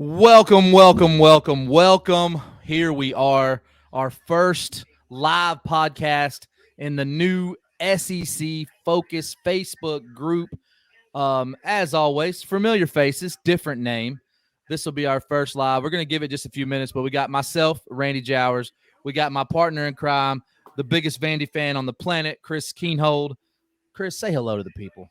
Welcome, welcome, welcome, welcome. Here we are, our first live podcast in the new SEC Focus Facebook group. As always, familiar faces, different name. This will be our first live. We're going to give it just a few minutes, but we got myself, Randy Jowers. We got my partner in crime, the biggest Vandy fan on the planet, Chris Keenhold. Chris, say hello to the people.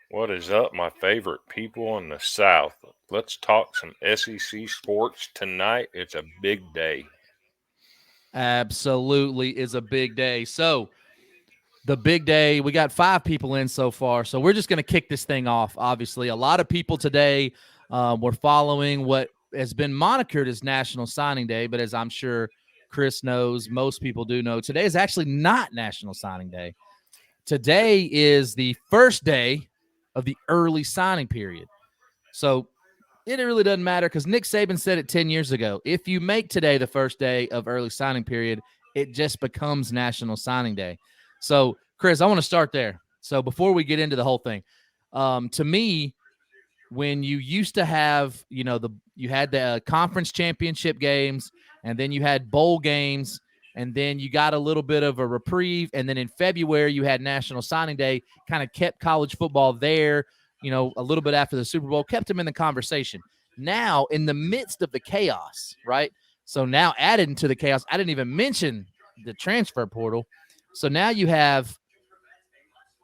What is up, my favorite people in the South? Let's talk some SEC sports tonight. It's a big day. Absolutely is a big day. So, the big day. We got 5 people in so far, so we're just going to kick this thing off. Obviously, a lot of people today were following what has been monikered as National Signing Day, but as I'm sure Chris knows, most people do know, today is actually not National Signing Day. Today is the first day of the early signing period. So it really doesn't matter because Nick Saban said it 10 years ago. If you make today the first day of early signing period, it just becomes National Signing Day. So, Chris, I want to start there. So, before we get into the whole thing, to me, when you used to have, you had the conference championship games, and then you had bowl games, and then you got a little bit of a reprieve, and then in February you had National Signing Day, kind of kept college football there, a little bit after the Super Bowl, kept them in the conversation. Now, in the midst of the chaos, right? So now added into the chaos, I didn't even mention the transfer portal. So now you have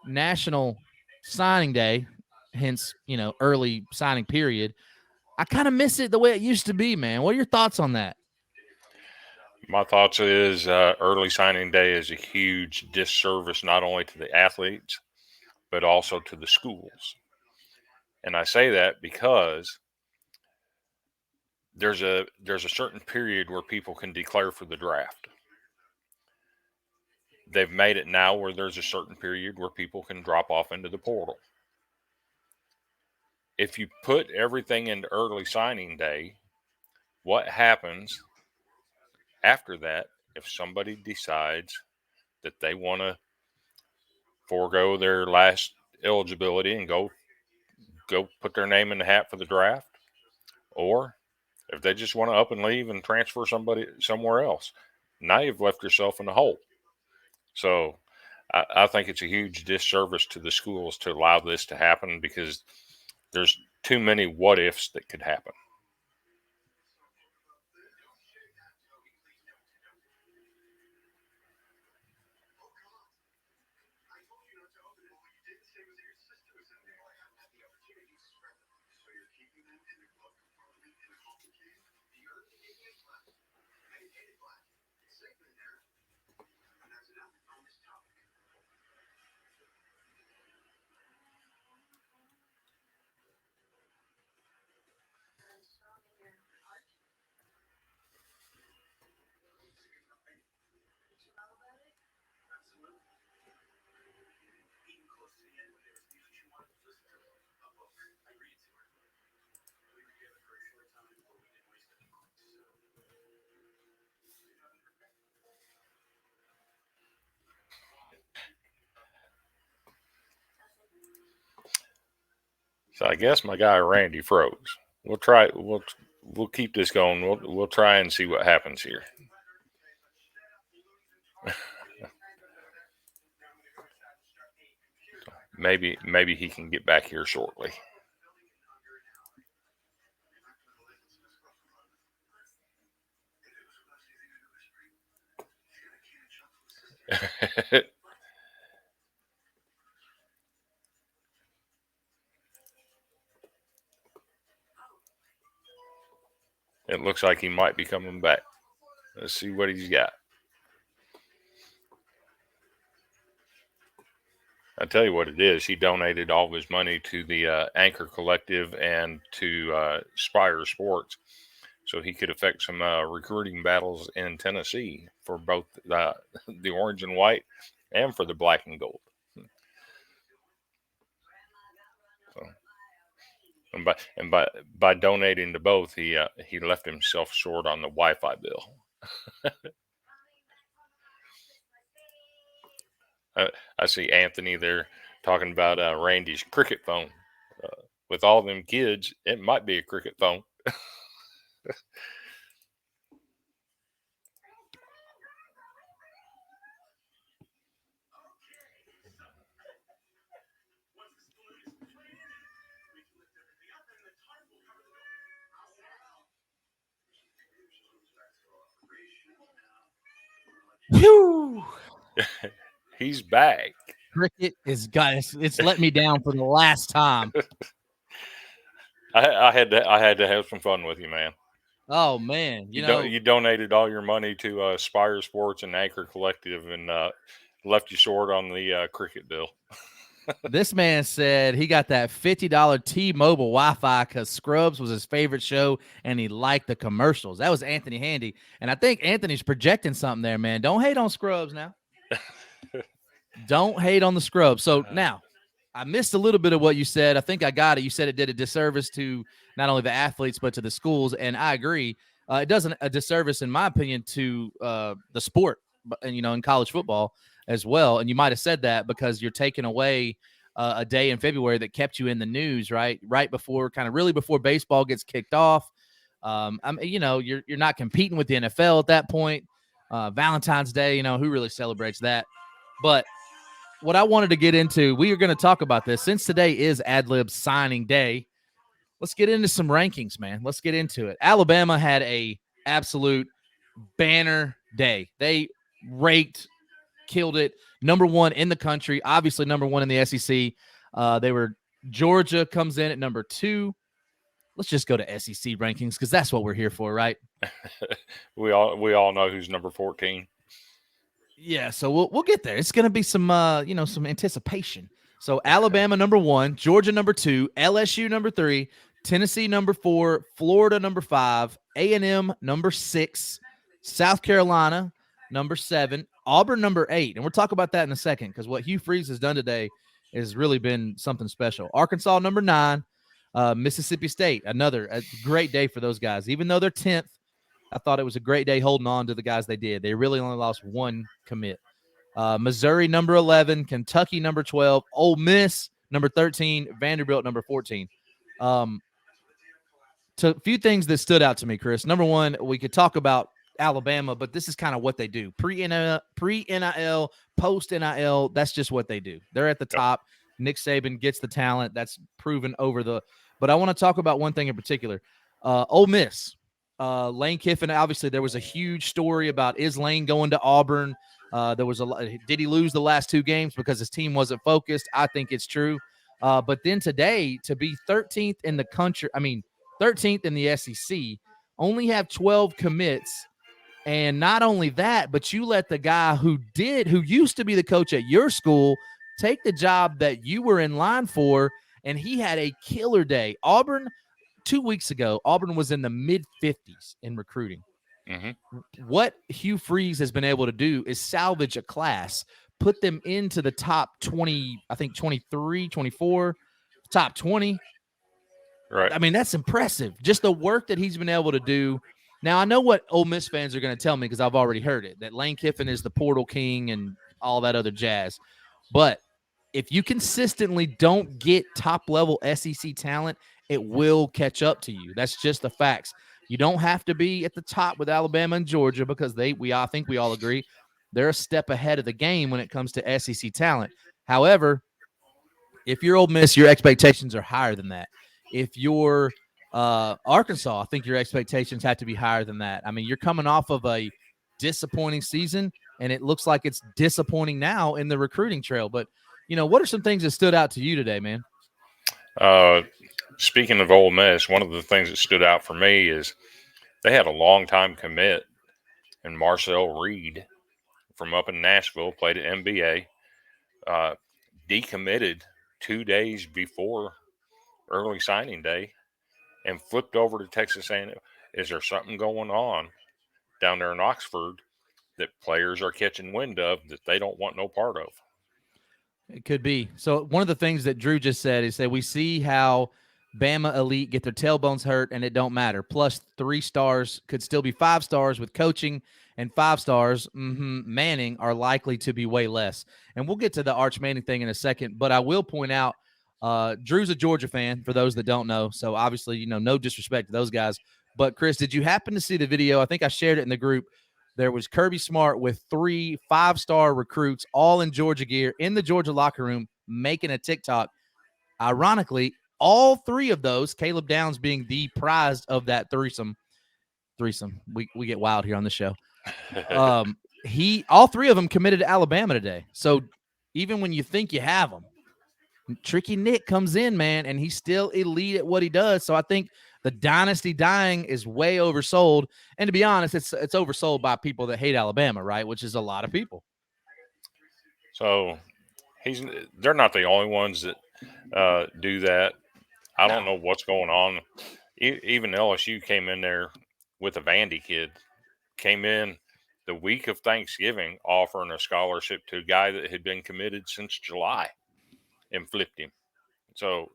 National Signing Day, hence, early signing period. I kind of miss it the way it used to be, man. What are your thoughts on that? My thoughts is early signing day is a huge disservice not only to the athletes but also to the schools. And I say that because there's a certain period where people can declare for the draft. They've made it now where there's a certain period where people can drop off into the portal. If you put everything into early signing day, what happens after that if somebody decides that they want to forego their last eligibility and go put their name in the hat for the draft, or if they just want to up and leave and transfer somebody somewhere else, now you've left yourself in a hole. So I think it's a huge disservice to the schools to allow this to happen because there's too many what ifs that could happen. So I guess my guy Randy froze. We'll try. We'll keep this going. We'll try and see what happens here. Maybe he can get back here shortly. It looks like he might be coming back. Let's see what he's got. I tell you what it is. He donated all of his money to the Anchor Collective and to Spire Sports, so he could affect some recruiting battles in Tennessee for both the orange and white and for the black and gold. So, and by donating to both, he left himself short on the Wi-Fi bill. I see Anthony there talking about Randy's cricket phone. With all them kids, it might be a cricket phone. Whew. He's back. Cricket is guys. It's let me down for the last time. I had to have some fun with you, man. Oh man, You donated all your money to Spire Sports and Anchor Collective, and left you short on the cricket bill. this man said he got that $50 T-Mobile Wi-Fi because Scrubs was his favorite show and he liked the commercials. That was Anthony Handy, and I think Anthony's projecting something there, man. Don't hate on Scrubs now. Don't hate on the Scrubs. So now, I missed a little bit of what you said. I think I got it. You said it did a disservice to not only the athletes but to the schools, and I agree. It does a disservice, in my opinion, to the sport, and in college football as well. And you might have said that because you're taking away a day in February that kept you in the news, right before, really before baseball gets kicked off. You're not competing with the NFL at that point. Valentine's Day, who really celebrates that? But what I wanted to get into, we are going to talk about this since today is Ad-Lib signing day. Let's get into some rankings, man. Let's get into it. Alabama had a absolute banner day. They raked, killed it. Number one in the country, obviously number one in the SEC. Georgia comes in at number 2. Let's just go to SEC rankings because that's what we're here for, right? We all know who's number 14. Yeah, so we'll get there. It's going to be some some anticipation. So Alabama number 1, Georgia number 2, LSU number 3, Tennessee number 4, Florida number 5, A&M number 6, South Carolina number 7, Auburn number 8, and we'll talk about that in a second because what Hugh Freeze has done today has really been something special. Arkansas number 9, Mississippi State, a great day for those guys. Even though they're 10th, I thought it was a great day holding on to the guys they did. They really only lost one commit. Missouri number 11, Kentucky number 12, Ole Miss number 13, Vanderbilt number 14. So a few things that stood out to me, Chris. Number one, we could talk about Alabama, but this is kind of what they do. Pre-NIL, post-NIL, that's just what they do. They're at the top. Nick Saban gets the talent. That's proven but I want to talk about one thing in particular. Ole Miss. Lane Kiffin, obviously there was a huge story about is Lane going to Auburn. There was did he lose the last 2 games because his team wasn't focused? I think it's true. But then today, to be 13th in the country, 13th in the SEC, only have 12 commits. And not only that, but you let the guy who used to be the coach at your school take the job that you were in line for, and he had a killer day. Auburn, 2 weeks ago, Auburn was in the mid-50s in recruiting. Mm-hmm. What Hugh Freeze has been able to do is salvage a class, put them into the top 20, I think 23, 24, top 20. Right. That's impressive. Just the work that he's been able to do. Now, I know what Ole Miss fans are going to tell me because I've already heard it, that Lane Kiffin is the portal king and all that other jazz. But if you consistently don't get top-level SEC talent, it will catch up to you. That's just the facts. You don't have to be at the top with Alabama and Georgia because I think we all agree they're a step ahead of the game when it comes to SEC talent. However, if you're Ole Miss, your expectations are higher than that. If you're Arkansas, I think your expectations have to be higher than that. You're coming off of a disappointing season, and it looks like it's disappointing now in the recruiting trail. But, what are some things that stood out to you today, man? Speaking of Ole Miss, one of the things that stood out for me is they had a long-time commit, and Marcel Reed from up in Nashville played at NBA, decommitted 2 days before early signing day and flipped over to Texas A&M. Is there something going on down there in Oxford that players are catching wind of that they don't want no part of? It could be. So one of the things that Drew just said is that we see how Bama elite get their tailbones hurt and it don't matter. Plus 3 stars could still be 5 stars with coaching, and 5 stars, Manning, are likely to be way less. And we'll get to the Arch Manning thing in a second, but I will point out Drew's a Georgia fan for those that don't know. So obviously, no disrespect to those guys, But Chris, did you happen to see the video? I think I shared it in the group. There was Kirby Smart with 3 5-star recruits, all in Georgia gear, in the Georgia locker room, making a TikTok. Ironically, all 3 of those, Caleb Downs being the prize of that threesome. We get wild here on the show. All 3 of them committed to Alabama today. So even when you think you have them, Tricky Nick comes in, man, and he's still elite at what he does. So I think the dynasty dying is way oversold. And to be honest, it's oversold by people that hate Alabama, right? Which is a lot of people. So they're not the only ones that do that. I don't know what's going on. Even LSU came in there with a Vandy kid, came in the week of Thanksgiving offering a scholarship to a guy that had been committed since July and flipped him. So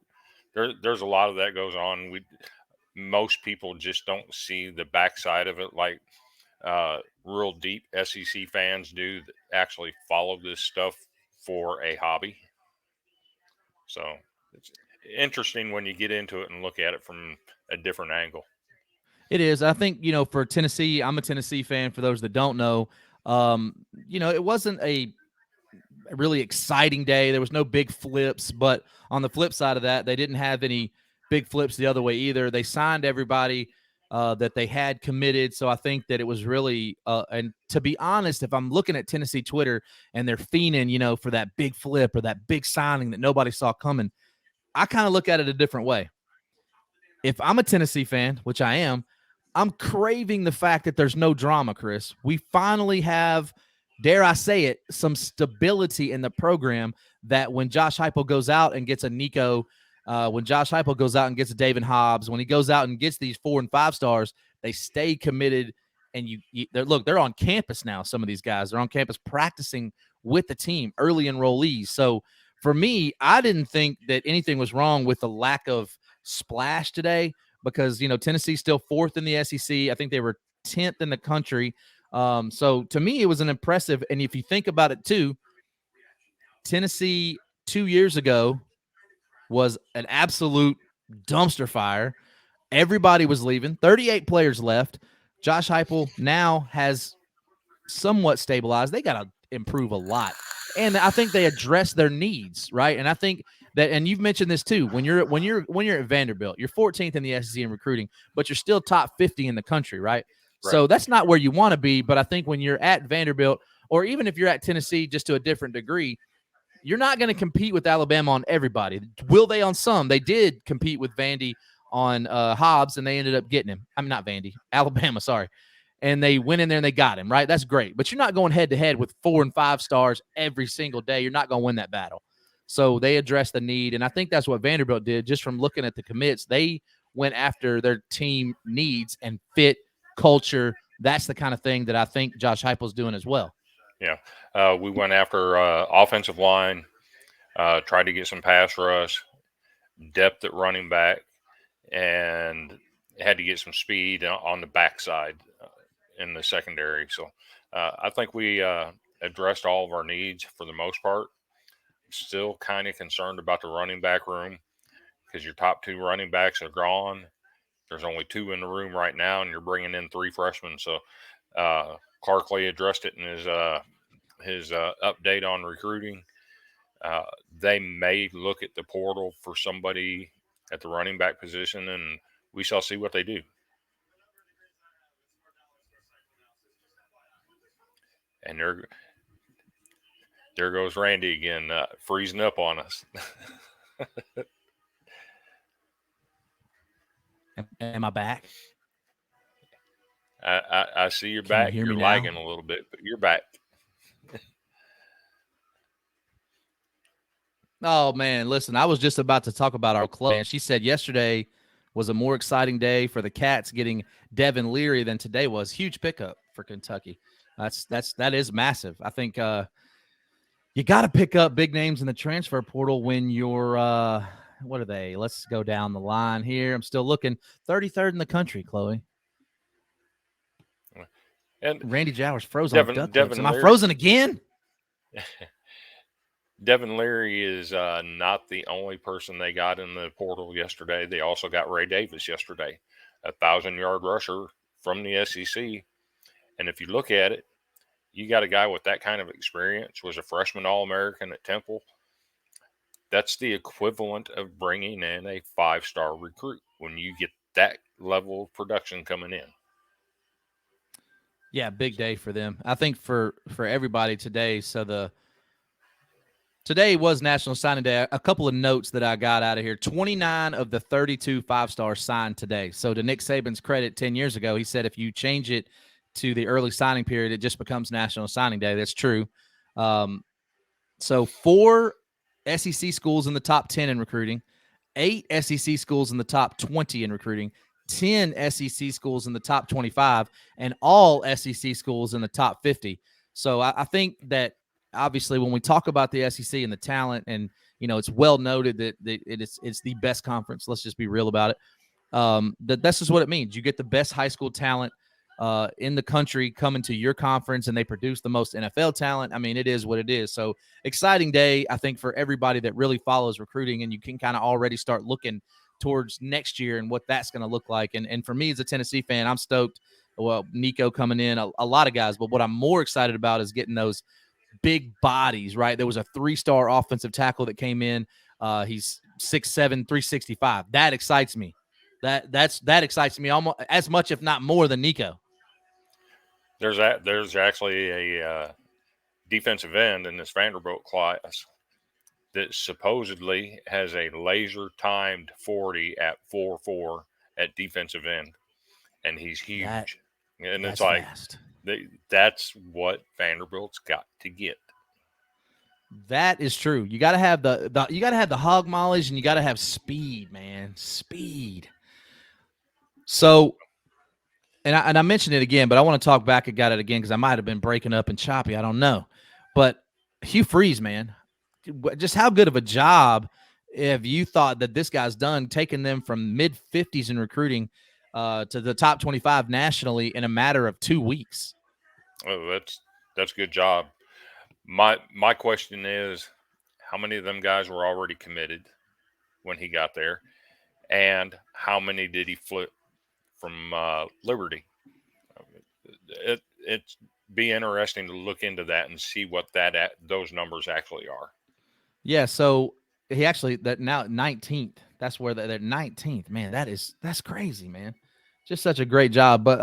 there's a lot of that goes on. Most people just don't see the backside of it like real deep SEC fans do that actually follow this stuff for a hobby. So it's interesting when you get into it and look at it from a different angle. It is. I think, for Tennessee, I'm a Tennessee fan. For those that don't know, it wasn't a really exciting day. There was no big flips, but on the flip side of that, they didn't have any big flips the other way either. They signed everybody that they had committed. So I think that it was really, and to be honest, if I'm looking at Tennessee Twitter and they're fiending, for that big flip or that big signing that nobody saw coming, I kind of look at it a different way. If I'm a Tennessee fan, which I am, I'm craving the fact that there's no drama, Chris. We finally have, dare I say it, some stability in the program that when Josh Heupel goes out and gets a Nico, when Josh Heupel goes out and gets a David Hobbs, when he goes out and gets these 4 and 5 stars, they stay committed. And they're on campus now. Some of these guys are on campus practicing with the team, early enrollees. So for me, I didn't think that anything was wrong with the lack of splash today because, Tennessee's still 4th in the SEC. I think they were 10th in the country. So to me, it was an impressive. And if you think about it too, Tennessee 2 years ago was an absolute dumpster fire. Everybody was leaving. 38 players left. Josh Heupel now has somewhat stabilized. They got to improve a lot. And I think they address their needs, right? And I think that, and you've mentioned this too, when you're at Vanderbilt, you're 14th in the SEC in recruiting, but you're still top 50 in the country, right? So that's not where you want to be. But I think when you're at Vanderbilt, or even if you're at Tennessee, just to a different degree, you're not going to compete with Alabama on everybody. Will they on some? They did compete with Vandy on Hobbs, and they ended up getting him. I'm not Vandy, Alabama, sorry. And they went in there and they got him, right? That's great. But you're not going head-to-head with 4 and 5 stars every single day. You're not going to win that battle. So they addressed the need, and I think that's what Vanderbilt did. Just from looking at the commits, they went after their team needs and fit culture. That's the kind of thing that I think Josh Heupel's doing as well. Yeah. We went after offensive line, tried to get some pass rush, depth at running back, and had to get some speed on the backside in the secondary. So I think we addressed all of our needs for the most part. Still kind of concerned about the running back room because your top 2 running backs are gone. There's only 2 in the room right now, and you're bringing in 3 freshmen. So Clarkley addressed it in his update on recruiting. They may look at the portal for somebody at the running back position, and we shall see what they do. And there goes Randy again, freezing up on us. Am I back? I see you're back. You you're lagging a little bit, but you're back. Oh, man, listen, I was just about to talk about our club. And she said yesterday was a more exciting day for the Cats getting Devin Leary than today was. Huge pickup for Kentucky. That is massive. I think you got to pick up big names in the transfer portal when you're what are they? Let's go down the line here. I'm still looking. 33rd in the country, Chloe. And Randy Jowers froze on duck lips. Am I frozen again? Devin Leary is not the only person they got in the portal yesterday. They also got Ray Davis yesterday. a 1,000-yard rusher from the SEC. And if you look at it, you got a guy with that kind of experience, was a freshman All-American at Temple. That's the equivalent of bringing in a 5-star recruit when you get that level of production coming in. Yeah, big day for them. I think for everybody today. So today was National Signing Day. A couple of notes that I got out of here. 29 of the 32 5-stars signed today. So to Nick Saban's credit, 10 years ago, he said if you change it to the early signing period, it just becomes National Signing Day. That's true. So 4 SEC schools in the top 10 in recruiting, 8 SEC schools in the top 20 in recruiting, 10 SEC schools in the top 25, and all SEC schools in the top 50. So I think that obviously when we talk about the SEC and the talent, and it's well noted that it's the best conference. Let's just be real about it. That's just what it means. You get the best high school talent in the country coming to your conference, and they produce the most NFL talent. I mean, it is what it is. So exciting day, I think, for everybody that really follows recruiting, and you can kind of already start looking towards next year and what that's going to look like. And for me as a Tennessee fan, I'm stoked. Well, Nico coming in, a lot of guys, but what I'm more excited about is getting those big bodies, right? There was a 3-star offensive tackle that came in. He's 6'7", 365. That excites me. That excites me almost as much, if not more, than Nico. There's actually a defensive end in this Vanderbilt class that supposedly has a laser timed 40 at 4.4 at defensive end, and he's huge. And it's like fast. That's what Vanderbilt's got to get. That is true. You got to have you got to have the hog mileage, and you got to have speed, man. Speed. So, and I mentioned it again, but I want to talk back about it again because I might have been breaking up and choppy. I don't know. But Hugh Freeze, man, just how good of a job have you thought that this guy's done, taking them from mid-50s in recruiting to the top 25 nationally in a matter of 2 weeks? Oh, that's a good job. My question is, how many of them guys were already committed when he got there, and how many did he flip from Liberty? It'd be interesting to look into that and see what those numbers actually are. Yeah, so he actually that now 19th. That's where they're 19th. Man, that's crazy, man. Just such a great job. But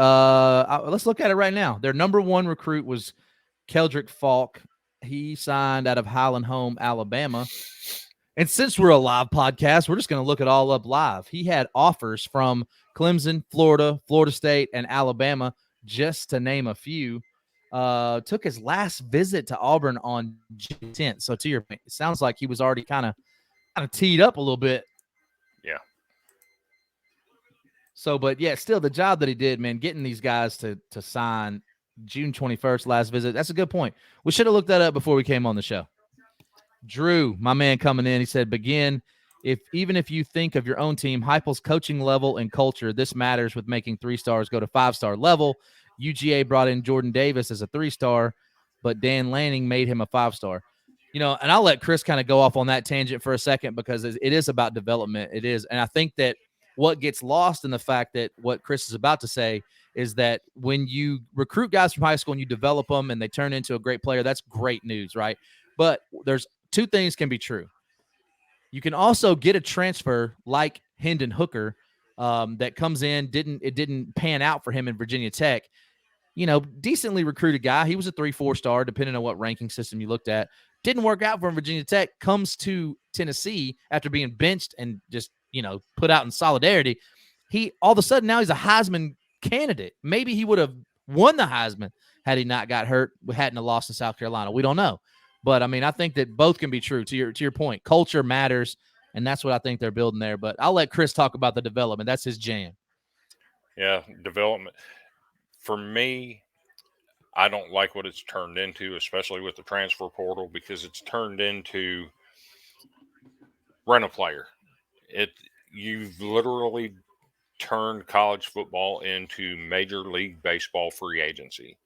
let's look at it right now. Their number 1 recruit was Keldrick Falk. He signed out of Highland Home, Alabama. And since we're a live podcast, we're just going to look it all up live. He had offers from Clemson, Florida, Florida State, and Alabama, just to name a few. Took his last visit to Auburn on June 10th. So to your point, it sounds like he was already kind of teed up a little bit. Yeah. So, but yeah, still the job that he did, man, getting these guys to sign June 21st, last visit. That's a good point. We should have looked that up before we came on the show. Drew, my man, coming in, he said, begin. Even if you think of your own team, Heupel's coaching level and culture, this matters with making 3-stars go to 5-star level. UGA brought in Jordan Davis as a 3-star, but Dan Lanning made him a 5-star. And I'll let Chris kind of go off on that tangent for a second because it is about development. It is. And I think that what gets lost in the fact that what Chris is about to say is that when you recruit guys from high school and you develop them and they turn into a great player, that's great news, right? But there's 2 things can be true. You can also get a transfer like Hendon Hooker that comes in, didn't pan out for him in Virginia Tech. Decently recruited guy. He was a 3-4 star, depending on what ranking system you looked at. Didn't work out for him. Virginia Tech comes to Tennessee after being benched and just, put out in solidarity. He all of a sudden now he's a Heisman candidate. Maybe he would have won the Heisman had he not got hurt, hadn't lost to South Carolina. We don't know. But I mean, I think that both can be true. To your point, culture matters, and that's what I think they're building there. But I'll let Chris talk about the development. That's his jam. Yeah, development. For me, I don't like what it's turned into, especially with the transfer portal, because it's turned into rent a player. You've literally turned college football into Major League Baseball free agency.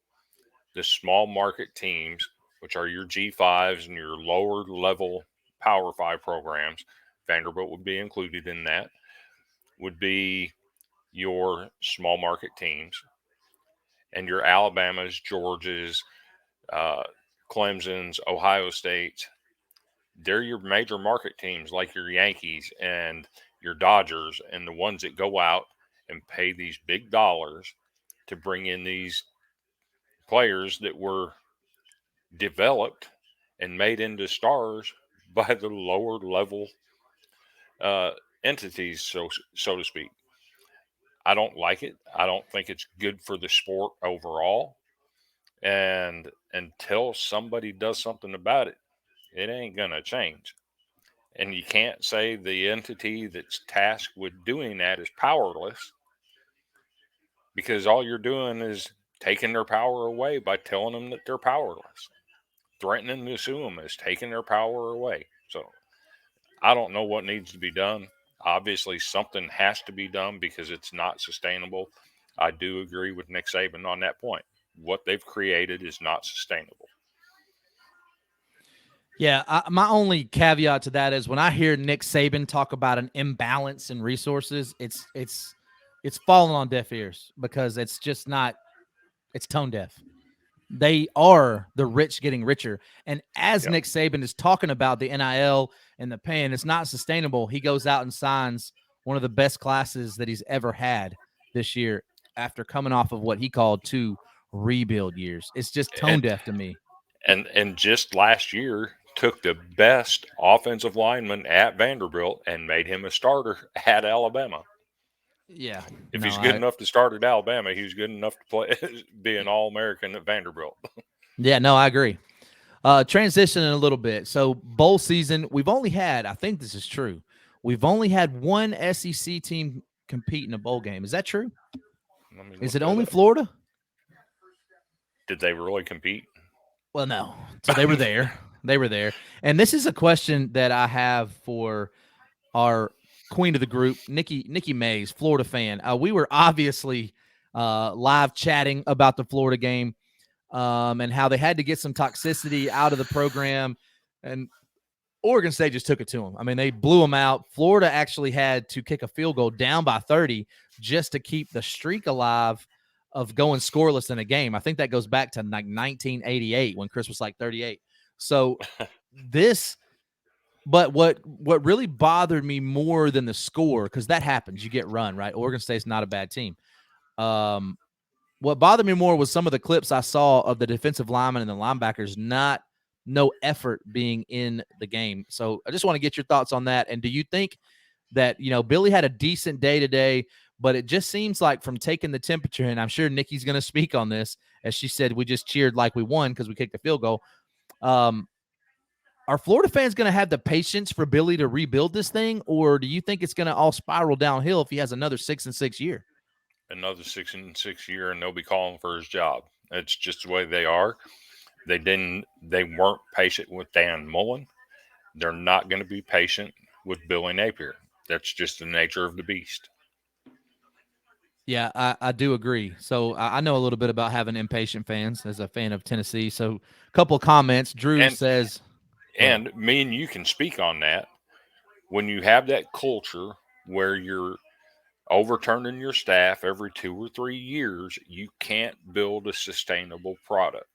The small market teams, which are your G5s and your lower level Power 5 programs, Vanderbilt would be included in that, would be your small market teams and your Alabamas, Georgias, Clemson's, Ohio State's. They're your major market teams like your Yankees and your Dodgers and the ones that go out and pay these big dollars to bring in these players that were developed and made into stars by the lower level uh, entities, so to speak. I don't like it. I don't think it's good for the sport overall. And until somebody does something about it, it ain't gonna change. And you can't say the entity that's tasked with doing that is powerless, because all you're doing is taking their power away by telling them that they're powerless. Threatening to sue them is taking their power away. So I don't know what needs to be done. Obviously, something has to be done because it's not sustainable. I do agree with Nick Saban on that point. What they've created is not sustainable. Yeah, my only caveat to that is when I hear Nick Saban talk about an imbalance in resources, it's falling on deaf ears because it's just not. It's tone deaf. They are the rich getting richer, and as Yep. Nick Saban is talking about the NIL and the paying, it's not sustainable. He goes out and signs one of the best classes that he's ever had this year after coming off of what he called 2 rebuild years. It's just tone And deaf to me. and just last year took the best offensive lineman at Vanderbilt and made him a starter at Alabama. Yeah, If no, he's good enough to start at Alabama, he was good enough to play be an All-American at Vanderbilt. I agree. Transitioning a little bit. So bowl season, we've only had, I think this is true. We've only had one SEC team compete in a bowl game. Is that true? Let me Is look it that only up. Florida? Did they really compete? Well, no. So they were there. They were there. And this is a question that I have for our queen of the group, Nikki Mays, Florida fan. We were obviously live chatting about the Florida game and how they had to get some toxicity out of the program. And Oregon State just took it to them. I mean, they blew them out. Florida actually had to kick a field goal down by 30 just to keep the streak alive of going scoreless in a game. I think that goes back to like 1988 when Chris was like 38. So this, but what really bothered me more than the score, because that happens, you get run, right? Oregon State's not a bad team. What bothered me more was some of the clips I saw of the defensive linemen and the linebackers no effort being in the game. So I just want to get your thoughts on that. And do you think that, Billy had a decent day today, but it just seems like from taking the temperature, and I'm sure Nikki's going to speak on this, as she said, we just cheered like we won because we kicked the field goal. Are Florida fans going to have the patience for Billy to rebuild this thing, or do you think it's going to all spiral downhill if he has another 6-6 year? Another 6-6 year, and they'll be calling for his job. It's just the way they are. They weren't patient with Dan Mullen. They're not going to be patient with Billy Napier. That's just the nature of the beast. Yeah, I do agree. So I know a little bit about having impatient fans as a fan of Tennessee. So a couple of comments. Drew says, and me and you can speak on that. When you have that culture where you're overturning your staff every 2 or 3 years, you can't build a sustainable product.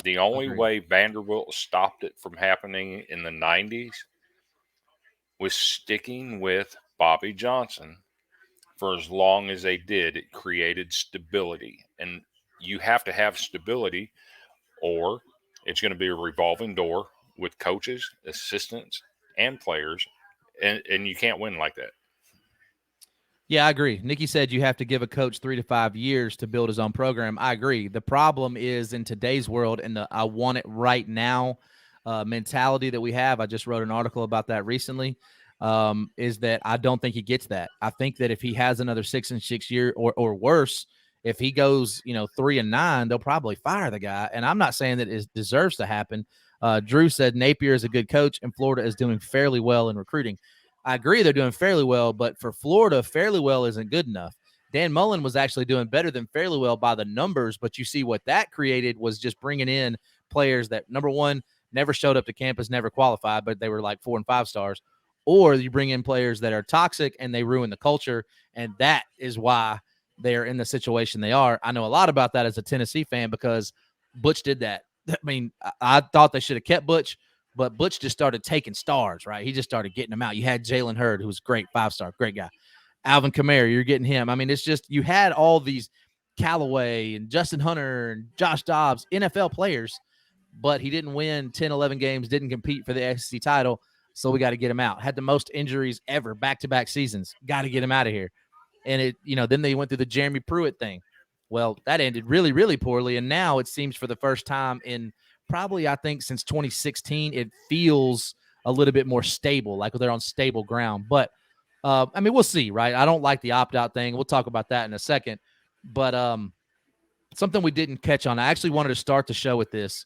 The only way Vanderbilt stopped it from happening in the 90s was sticking with Bobby Johnson for as long as they did. It created stability. And you have to have stability, or it's going to be a revolving door with coaches, assistants, and players. And you can't win like that. Yeah, I agree. Nikki said you have to give a coach 3 to 5 years to build his own program. I agree. The problem is in today's world and the I want it right now mentality that we have. I just wrote an article about that recently. Is that I don't think he gets that. I think that if he has another 6-6 year or worse, if he goes 3-9, they'll probably fire the guy. And I'm not saying that it deserves to happen. Drew said Napier is a good coach and Florida is doing fairly well in recruiting. I agree they're doing fairly well, but for Florida, fairly well isn't good enough. Dan Mullen was actually doing better than fairly well by the numbers, but you see what that created was just bringing in players that, number one, never showed up to campus, never qualified, but they were like 4 and 5 stars, or you bring in players that are toxic and they ruin the culture. And that is why they're in the situation they are. I know a lot about that as a Tennessee fan because Butch did that. I mean, I thought they should have kept Butch, but Butch just started taking stars, right? He just started getting them out. You had Jalen Hurd, who was great, 5-star, great guy. Alvin Kamara, you're getting him. I mean, it's just you had all these Callaway and Justin Hunter and Josh Dobbs, NFL players, but he didn't win 10, 11 games, didn't compete for the SEC title, so we got to get him out. Had the most injuries ever, back-to-back seasons. Got to get him out of here. And then they went through the Jeremy Pruitt thing. Well, that ended really, really poorly, and now it seems for the first time in probably, I think, since 2016, it feels a little bit more stable, like they're on stable ground. But I mean, we'll see, right? I don't like the opt-out thing. We'll talk about that in a second. But something we didn't catch on, I actually wanted to start the show with this.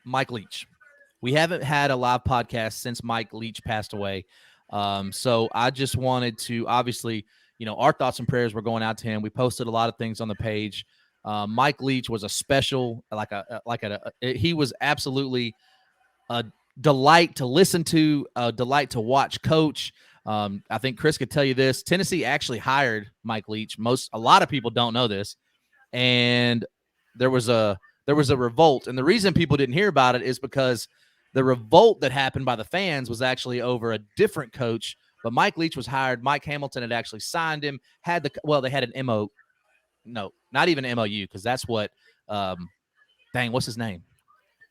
Mike Leach. We haven't had a live podcast since Mike Leach passed away. So I just wanted to, obviously, our thoughts and prayers were going out to him. We posted a lot of things on the page. Mike Leach was a special, he was absolutely a delight to listen to, a delight to watch coach. I think Chris could tell you this. Tennessee actually hired Mike Leach. A lot of people don't know this. And there was a revolt. And the reason people didn't hear about it is because the revolt that happened by the fans was actually over a different coach. But Mike Leach was hired. Mike Hamilton had actually signed him, they had an MO. No, not even an MOU, because that's what, what's his name?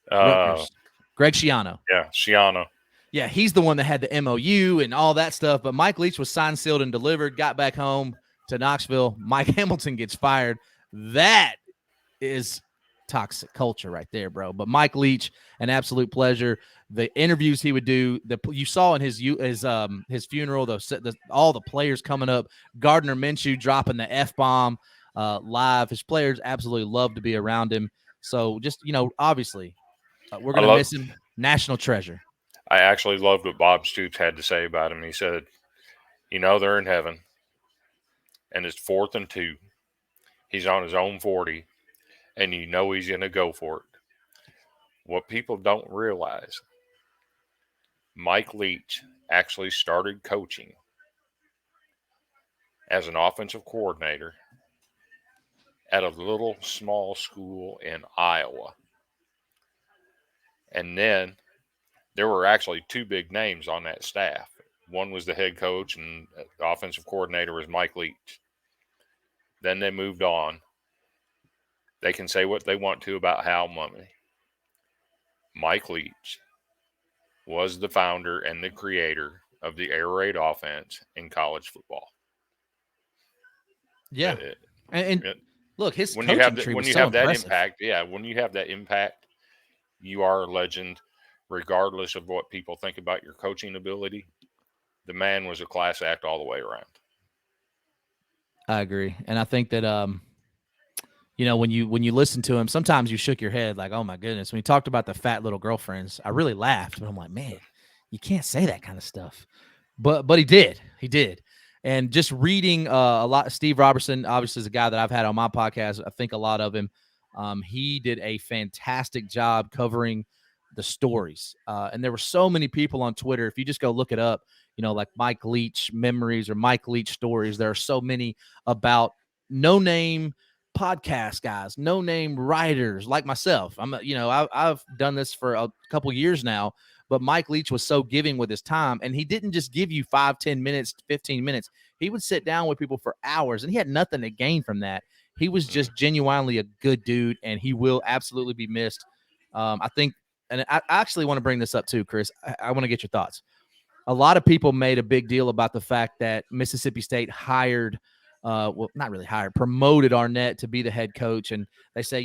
Greg Schiano. Yeah, Schiano. Yeah, he's the one that had the MOU and all that stuff. But Mike Leach was signed, sealed, and delivered, got back home to Knoxville. Mike Hamilton gets fired. That is toxic culture right there, bro. But Mike Leach, an absolute pleasure. The interviews he would do, you saw in his funeral, all the players coming up, Gardner Minshew dropping the F-bomb live. His players absolutely love to be around him. So just, obviously, we're going to miss him. National treasure. I actually loved what Bob Stoops had to say about him. He said, they're in heaven, and it's 4th and 2. He's on his own 40, and he's going to go for it. What people don't realize, Mike Leach actually started coaching as an offensive coordinator at a little small school in Iowa. And then there were actually 2 big names on that staff. One was the head coach, and the offensive coordinator was Mike Leach. Then they moved on. They can say what they want to about Hal Mumme. Mike Leach was the founder and the creator of the air raid offense in college football. Yeah. Look, his when coaching you have tree was when you so have that impressive. impact, when you have that impact, you are a legend, regardless of what people think about your coaching ability. The man was a class act all the way around. I agree, and I think that when you listen to him, sometimes you shook your head like, "Oh my goodness!" When he talked about the fat little girlfriends, I really laughed, but I'm like, "Man, you can't say that kind of stuff." But he did. And just reading a lot, Steve Robertson obviously is a guy that I've had on my podcast. I think a lot of him. He did a fantastic job covering the stories. And there were so many people on Twitter. If you just go look it up, like Mike Leach memories or Mike Leach stories, there are so many about no-name podcast guys, no-name writers like myself. I've done this for a couple years now, but Mike Leach was so giving with his time, and he didn't just give you 5, 10 minutes, 15 minutes. He would sit down with people for hours, and he had nothing to gain from that. He was just genuinely a good dude, and he will absolutely be missed. I think, and I actually want to bring this up too, Chris. I want to get your thoughts. A lot of people made a big deal about the fact that Mississippi State hired, not really hired, promoted Arnett to be the head coach. And they say,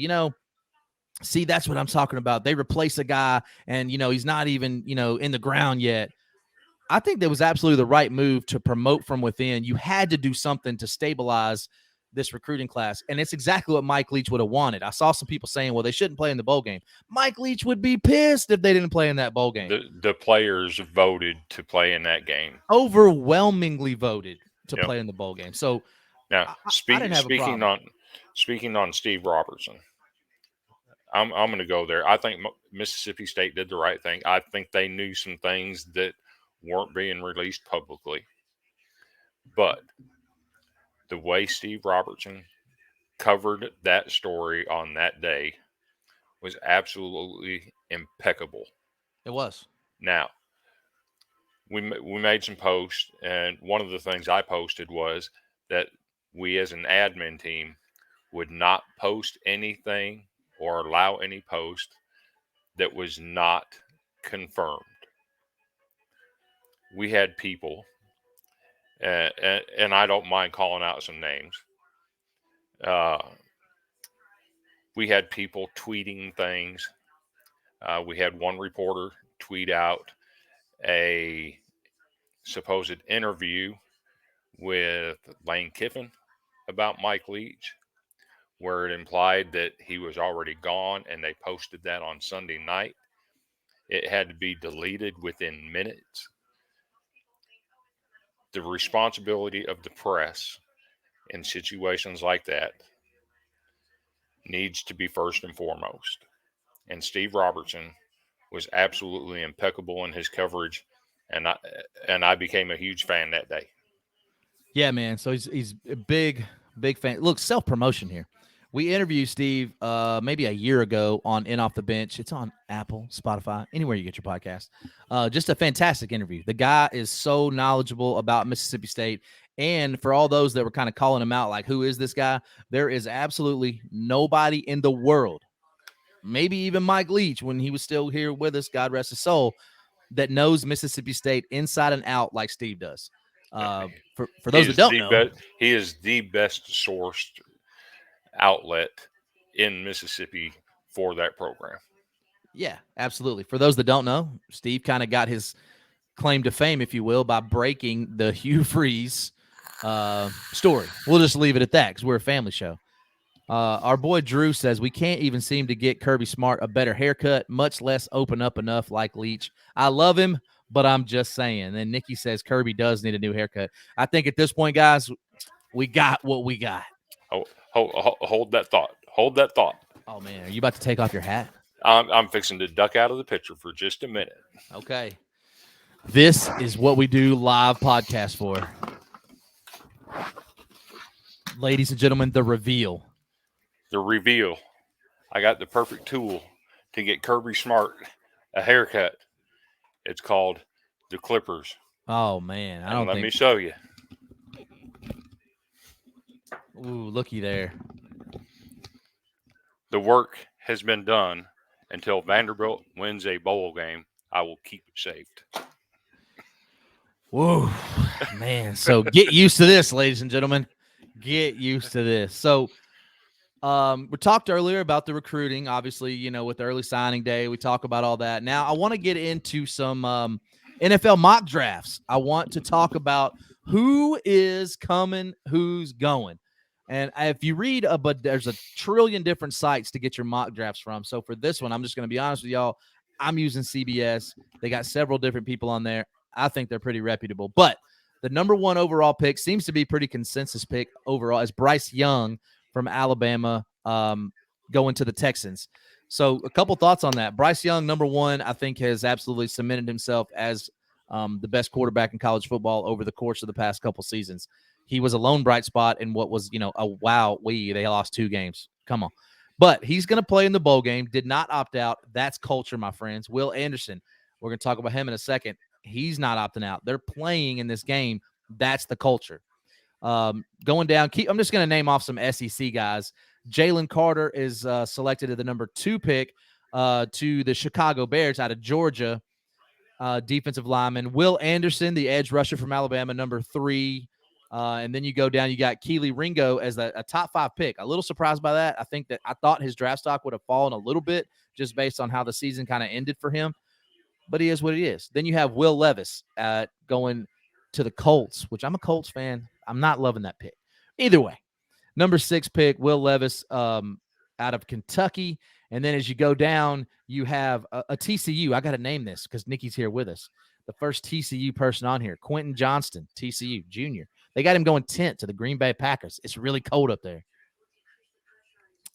see, that's what I'm talking about. They replace a guy and, he's not even, in the ground yet. I think that was absolutely the right move to promote from within. You had to do something to stabilize this recruiting class. And it's exactly what Mike Leach would have wanted. I saw some people saying, well, they shouldn't play in the bowl game. Mike Leach would be pissed if they didn't play in that bowl game. The players voted to play in that game. Overwhelmingly voted to play in the bowl game. So now, speaking on Steve Robertson, I'm going to go there. I think Mississippi State did the right thing. I think they knew some things that weren't being released publicly. But the way Steve Robertson covered that story on that day was absolutely impeccable. It was. Now, we made some posts, and one of the things I posted was that we as an admin team would not post anything or allow any post that was not confirmed. We had people, and I don't mind calling out some names. Uh, we had people tweeting things. We had one reporter tweet out a supposed interview with Lane Kiffin about Mike Leach, where it implied that he was already gone, and they posted that on Sunday night. It had to be deleted within minutes. The responsibility of the press in situations like that needs to be first and foremost. And Steve Robertson was absolutely impeccable in his coverage, and I became a huge fan that day. Yeah, man. So he's a big fan. Look, self-promotion here. We interviewed Steve maybe a year ago on In Off the Bench. It's on Apple, Spotify, anywhere you get your podcast. Just a fantastic interview. The guy is so knowledgeable about Mississippi State. And for all those that were kind of calling him out, like, who is this guy? There is absolutely nobody in the world, maybe even Mike Leach when he was still here with us, God rest his soul, that knows Mississippi State inside and out like Steve does. For those that don't know, he is the best sourced outlet in Mississippi for that program. Yeah, absolutely. For those that don't know, Steve kind of got his claim to fame, if you will, by breaking the Hugh Freeze story. We'll just leave it at that because we're a family show. Our boy Drew says we can't even seem to get Kirby Smart a better haircut, much less open up enough like Leach. I love him, but I'm just saying. And Nikki says Kirby does need a new haircut. I think at this point, guys, we got what we got. Hold that thought. Hold that thought. Oh, man. Are you about to take off your hat? I'm fixing to duck out of the picture for just a minute. Okay. This is what we do live podcast for. Ladies and gentlemen, the reveal. The reveal. I got the perfect tool to get Kirby Smart a haircut. It's called the Clippers. Oh, man. Let me show you. Ooh, looky there. The work has been done. Until Vanderbilt wins a bowl game, I will keep it saved. Whoa, man. So get used to this, ladies and gentlemen. Get used to this. So we talked earlier about the recruiting, obviously, you know, with the early signing day. We talk about all that. Now I want to get into some NFL mock drafts. I want to talk about who is coming, who's going. And if you read, but there's a trillion different sites to get your mock drafts from. So for this one, I'm just going to be honest with y'all. I'm using CBS. They got several different people on there. I think they're pretty reputable. But the number one overall pick seems to be pretty consensus pick overall is Bryce Young from Alabama going to the Texans. So a couple thoughts on that. Bryce Young, number one, I think has absolutely cemented himself as the best quarterback in college football over the course of the past couple seasons. He was a lone bright spot in what was, you know, they lost 2 games. Come on. But he's going to play in the bowl game, did not opt out. That's culture, my friends. Will Anderson, we're going to talk about him in a second. He's not opting out. They're playing in this game. That's the culture. Going down, I'm just going to name off some SEC guys. Jalen Carter is selected at the number 2 pick to the Chicago Bears out of Georgia, defensive lineman. Will Anderson, the edge rusher from Alabama, number 3. And then you go down, you got Keely Ringo as a top 5 pick. A little surprised by that. I thought his draft stock would have fallen a little bit just based on how the season kind of ended for him. But he is what he is. Then you have Will Levis going to the Colts, which I'm a Colts fan. I'm not loving that pick. Either way, number 6 pick, Will Levis out of Kentucky. And then as you go down, you have a TCU. I got to name this because Nikki's here with us. The first TCU person on here, Quentin Johnston, TCU Jr. They got him going 10th to the Green Bay Packers. It's really cold up there.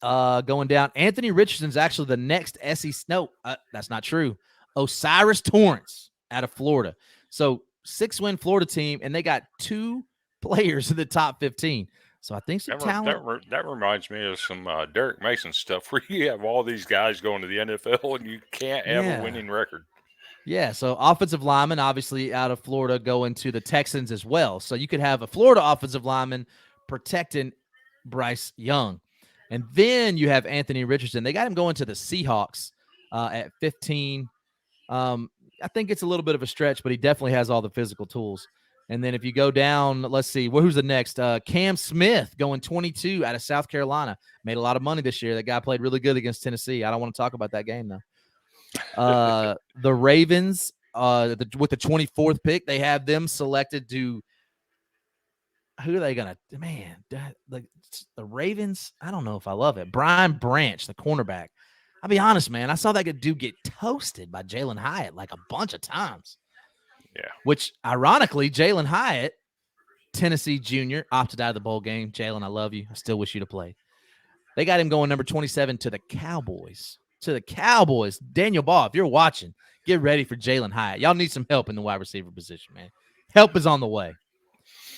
Going down, Anthony Richardson's actually the next SEC. No, that's not true. Osiris Torrance out of Florida. So 6-win Florida team, and they got 2 players in the top 15. So I think some talent. That reminds me of some Derek Mason stuff where you have all these guys going to the NFL and you can't have a winning record. Yeah, so offensive lineman, obviously out of Florida, going to the Texans as well. So you could have a Florida offensive lineman protecting Bryce Young. And then you have Anthony Richardson. They got him going to the Seahawks at 15. I think it's a little bit of a stretch, but he definitely has all the physical tools. And then if you go down, let's see, who's the next? Cam Smith going 22 out of South Carolina. Made a lot of money this year. That guy played really good against Tennessee. I don't want to talk about that game, though. The Ravens, with the 24th pick, they have them selected to. Who are they gonna? Man, the Ravens. I don't know if I love it. Brian Branch, the cornerback. I'll be honest, man. I saw that dude get toasted by Jalen Hyatt like a bunch of times. Yeah. Which, ironically, Jalen Hyatt, Tennessee junior, opted out of the bowl game. Jalen, I love you. I still wish you to play. They got him going number 27 to the Cowboys. Daniel Ball, if you're watching, get ready for Jalen Hyatt. Y'all need some help in the wide receiver position, man. Help is on the way.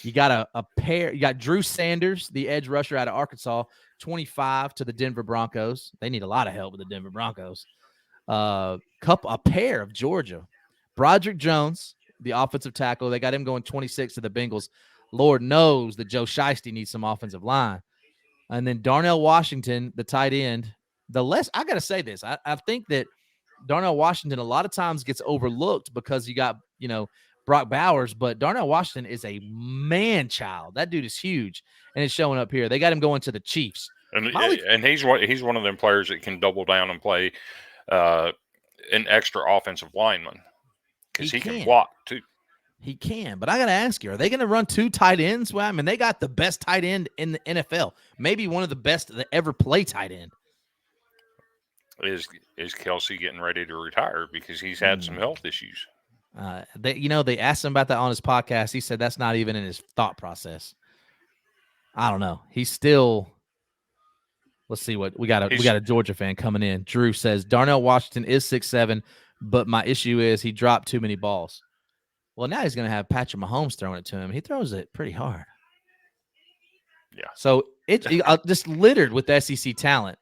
You got a pair. You got Drew Sanders, the edge rusher out of Arkansas, 25 to the Denver Broncos. They need a lot of help with the Denver Broncos. A pair of Georgia. Broderick Jones, the offensive tackle. They got him going 26 to the Bengals. Lord knows that Joe Shiesty needs some offensive line. And then Darnell Washington, the tight end. I got to say this. I think that Darnell Washington a lot of times gets overlooked because you got, Brock Bowers, but Darnell Washington is a man-child. That dude is huge, and it's showing up here. They got him going to the Chiefs. And he's one of them players that can double down and play an extra offensive lineman because he can block too. He can, but I got to ask you, are they going to run 2 tight ends? Well, I mean, they got the best tight end in the NFL, maybe one of the best that ever play tight end. Is Kelsey getting ready to retire because he's had some health issues? They asked him about that on his podcast. He said that's not even in his thought process. I don't know. He's still. Let's see what we got. We got a Georgia fan coming in. Drew says Darnell Washington is 6'7", but my issue is he dropped too many balls. Well, now he's going to have Patrick Mahomes throwing it to him. He throws it pretty hard. Yeah. So it's just littered with SEC talent.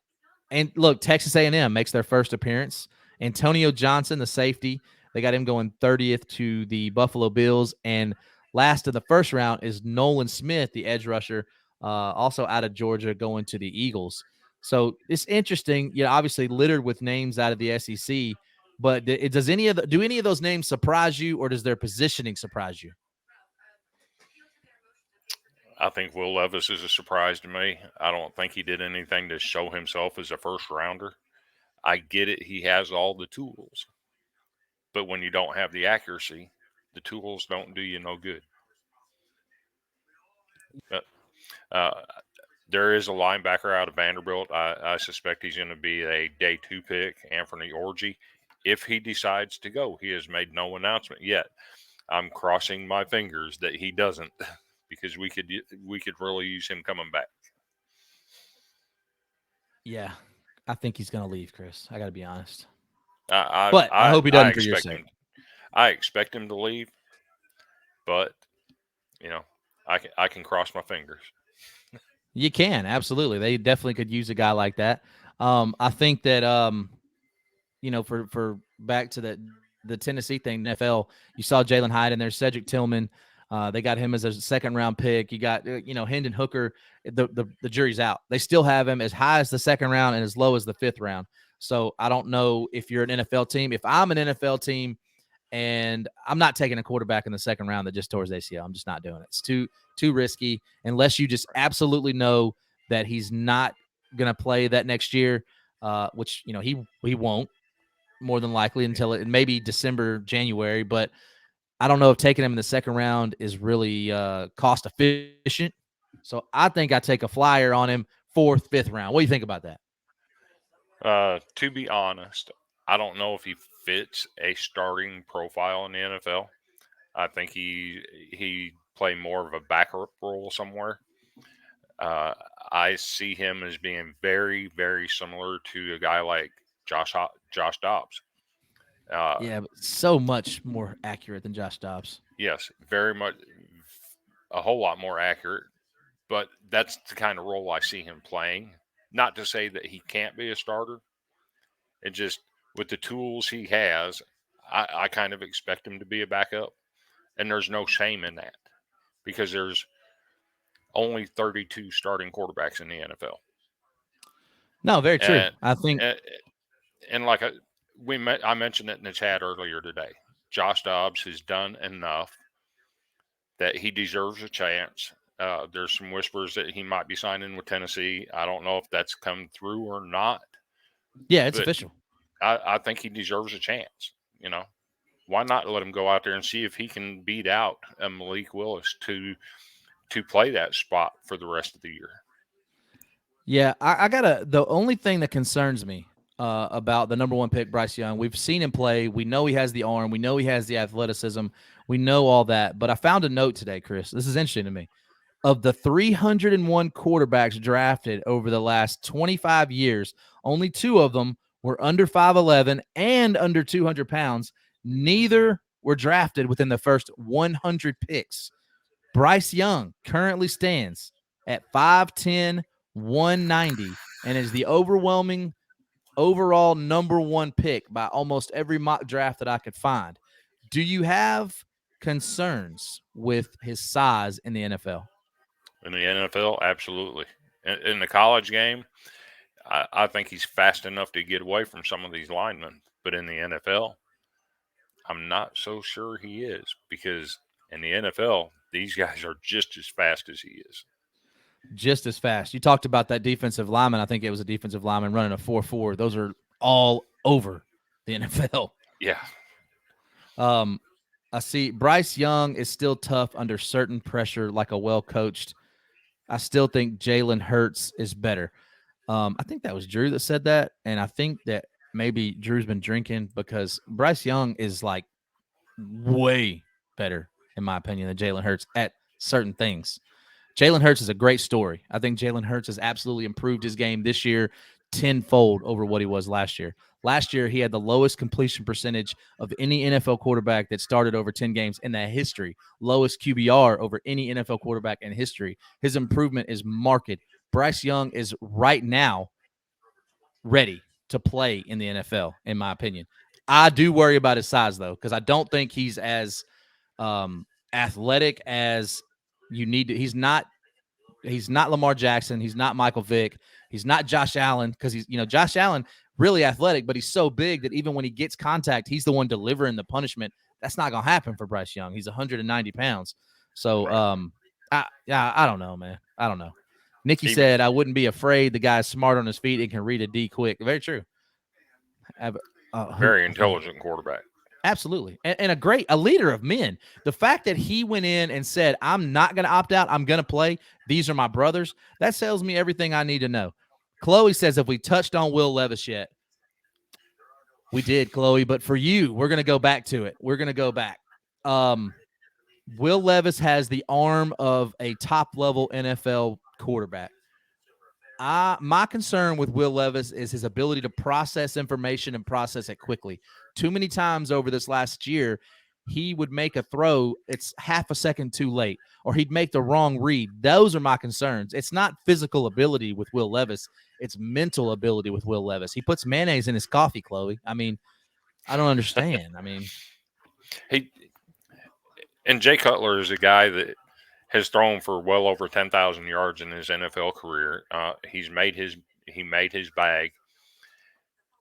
And look, Texas A&M makes their first appearance. Antonio Johnson, the safety, they got him going 30th to the Buffalo Bills. And last of the first round is Nolan Smith, the edge rusher, also out of Georgia, going to the Eagles. So it's interesting. Obviously littered with names out of the SEC. But do any of those names surprise you, or does their positioning surprise you? I think Will Levis is a surprise to me. I don't think he did anything to show himself as a first rounder. I get it. He has all the tools. But when you don't have the accuracy, the tools don't do you no good. There is a linebacker out of Vanderbilt. I suspect he's going to be a day 2 pick, Anthony Orji. If he decides to go, he has made no announcement yet. I'm crossing my fingers that he doesn't, because we could really use him coming back. Yeah, I think he's going to leave, Chris. I got to be honest. But I hope he doesn't for your sake. I expect him to leave, but I can cross my fingers. You can, absolutely. They definitely could use a guy like that. I think that for back to the Tennessee thing, NFL, you saw Jalen Hyatt in there, Cedric Tillman. They got him as a second-round pick. You got, Hendon Hooker. The jury's out. They still have him as high as the second round and as low as the 5th round. So I don't know if you're an NFL team. If I'm an NFL team and I'm not taking a quarterback in the second round that just tore his ACL, I'm just not doing it. It's too risky unless you just absolutely know that he's not going to play that next year, which, he won't more than likely until it maybe December, January. But I don't know if taking him in the second round is really cost efficient. So I think I take a flyer on him 4th, 5th round. What do you think about that? To be honest, I don't know if he fits a starting profile in the NFL. I think he play more of a backup role somewhere. I see him as being very, very similar to a guy like Josh Dobbs. Yeah, but so much more accurate than Josh Dobbs. Yes, very much, a whole lot more accurate. But that's the kind of role I see him playing. Not to say that he can't be a starter. It just, with the tools he has, I kind of expect him to be a backup. And there's no shame in that because there's only 32 starting quarterbacks in the NFL. No, very true. And I think and, and like I mentioned it in the chat earlier today. Josh Dobbs has done enough that he deserves a chance. There's some whispers that he might be signing with Tennessee. I don't know if that's come through or not, yeah, it's but official. I think he deserves a chance. You know, why not let him go out there and see if he can beat out Malik Willis to play that spot for the rest of the year? Yeah, I gotta. The only thing that concerns me about the number 1 pick, Bryce Young, we've seen him play. We know he has the arm. We know he has the athleticism. We know all that. But I found a note today, Chris. This is interesting to me. Of the 301 quarterbacks drafted over the last 25 years, only 2 of them were under 5'11 and under 200 pounds. Neither were drafted within the first 100 picks. Bryce Young currently stands at 5'10, 190, and is the overwhelming overall number 1 pick by almost every mock draft that I could find. Do you have concerns with his size in the NFL? In the NFL, absolutely. In the college game, I think he's fast enough to get away from some of these linemen. But in the NFL, I'm not so sure he is because in the NFL, these guys are just as fast as he is. Just as fast. You talked about that defensive lineman. I think it was a defensive lineman running a 4.4. Those are all over the NFL. Yeah. I see Bryce Young is still tough under certain pressure, like a well-coached. I still think Jalen Hurts is better. I think that was Drew that said that, and I think that maybe Drew's been drinking because Bryce Young is like way better, in my opinion, than Jalen Hurts at certain things. Jalen Hurts is a great story. I think Jalen Hurts has absolutely improved his game this year tenfold over what he was last year. Last year, he had the lowest completion percentage of any NFL quarterback that started over 10 games in the history, lowest QBR over any NFL quarterback in history. His improvement is marked. Bryce Young is right now ready to play in the NFL, in my opinion. I do worry about his size, though, because I don't think he's as athletic as you need to. He's not Lamar Jackson. He's not Michael Vick. He's not Josh Allen because Josh Allen really athletic, but he's so big that even when he gets contact, he's the one delivering the punishment. That's not going to happen for Bryce Young. He's 190 pounds. So, I don't know, man. I don't know. Nikki said, I wouldn't be afraid. The guy's smart on his feet and can read a D quick. Very true. Very intelligent quarterback. Absolutely. And a leader of men. The fact that he went in and said, I'm not going to opt out. I'm going to play. These are my brothers. That tells me everything I need to know. Chloe says, if we touched on Will Levis yet, we did, Chloe. But for you, we're going to go back to it. We're going to go back. Will Levis has the arm of a top-level NFL quarterback. My concern with Will Levis is his ability to process information and process it quickly. Too many times over this last year, he would make a throw, it's half a second too late, or he'd make the wrong read. Those are my concerns. It's not physical ability with Will Levis. It's mental ability with Will Levis. He puts mayonnaise in his coffee, Chloe. I mean, I don't understand. I mean, and Jay Cutler is a guy that has thrown for well over 10,000 yards in his NFL career. He made his bag.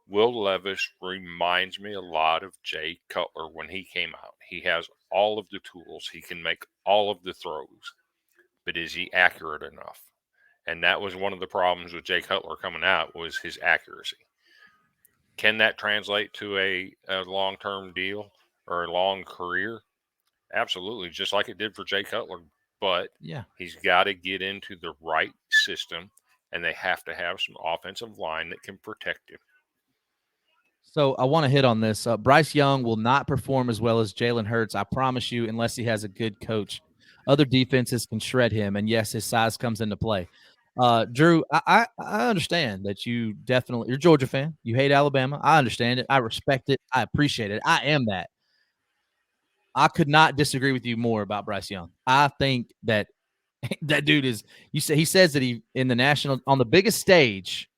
Will Levis reminds me a lot of Jay Cutler when he came out. He has all of the tools. He can make all of the throws, but is he accurate enough? And that was one of the problems with Jay Cutler coming out was his accuracy. Can that translate to a long-term deal or a long career? Absolutely, just like it did for Jay Cutler. But yeah, he's got to get into the right system, and they have to have some offensive line that can protect him. So I want to hit on this. Bryce Young will not perform as well as Jalen Hurts, I promise you, unless he has a good coach. Other defenses can shred him, and yes, his size comes into play. Drew, I understand that you're a Georgia fan. You hate Alabama. I understand it. I respect it. I appreciate it. I am that. I could not disagree with you more about Bryce Young. I think that that dude is. He says that he in the national on the biggest stage.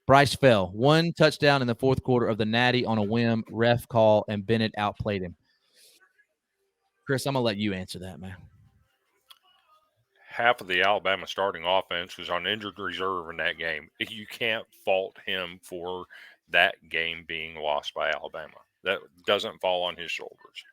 Bryce fell 1 touchdown in the fourth quarter of the Natty on a whim, ref call, and Bennett outplayed him. Chris, I'm gonna let you answer that, man. Half of the Alabama starting offense was on injured reserve in that game. You can't fault him for that game being lost by Alabama. That doesn't fall on his shoulders.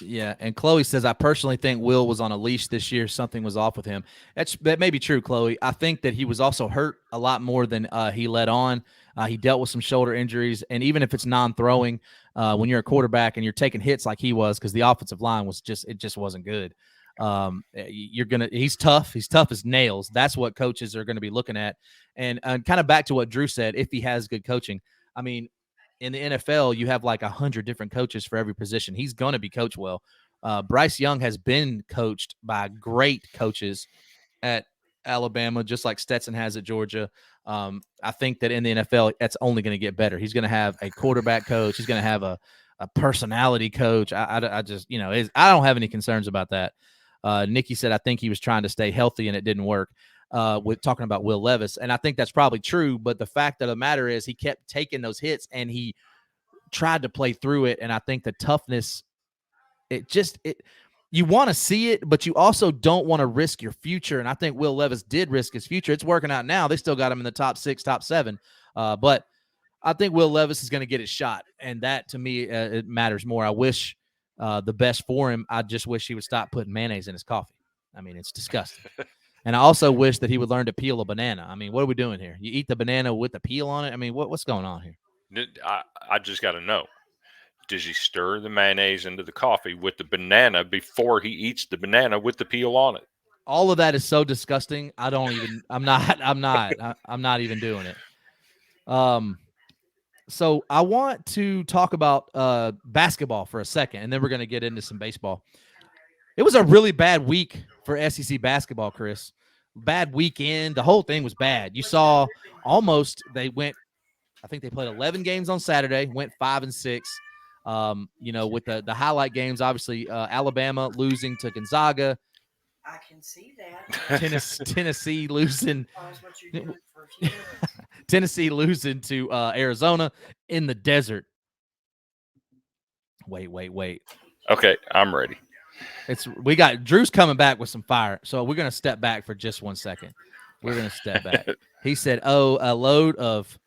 Yeah, and Chloe says, I personally think Will was on a leash this year. Something was off with him. That may be true, Chloe. I think that he was also hurt a lot more than he let on. He dealt with some shoulder injuries, and even if it's non-throwing, when you're a quarterback and you're taking hits like he was, because the offensive line was just wasn't good. He's tough. He's tough as nails. That's what coaches are going to be looking at. And kind of back to what Drew said, if he has good coaching, I mean, in the NFL, you have like 100 different coaches for every position. He's going to be coached well. Bryce Young has been coached by great coaches at Alabama, just like Stetson has at Georgia. I think that in the NFL, that's only going to get better. He's going to have a quarterback coach. He's going to have a personality coach. I just, I don't have any concerns about that. Nikki said, I think he was trying to stay healthy and it didn't work. With talking about Will Levis. And I think that's probably true. But the fact of the matter is he kept taking those hits and he tried to play through it. And I think the toughness, you want to see it, but you also don't want to risk your future. And I think Will Levis did risk his future. It's working out now. They still got him in the top 6, top 7. But I think Will Levis is going to get his shot. And that to me, it matters more. I wish the best for him. I just wish he would stop putting mayonnaise in his coffee. I mean, it's disgusting. And I also wish that he would learn to peel a banana. I mean, what are we doing here? You eat the banana with the peel on it? I mean, what's going on here? I just got to know. Does he stir the mayonnaise into the coffee with the banana before he eats the banana with the peel on it? All of that is so disgusting. I'm not even doing it. So I want to talk about basketball for a second, and then we're going to get into some baseball. It was a really bad week for SEC basketball, Chris. Bad weekend. The whole thing was bad. You saw they went, I think they played 11 games on Saturday, went 5-6. With the highlight games, obviously Alabama losing to Gonzaga. I can see that. Tennessee losing. Tennessee losing to Arizona in the desert. Wait. Okay, I'm ready. We got Drew's coming back with some fire, so we're gonna step back for just 1 second. We're gonna step back. He said, "Oh, a load of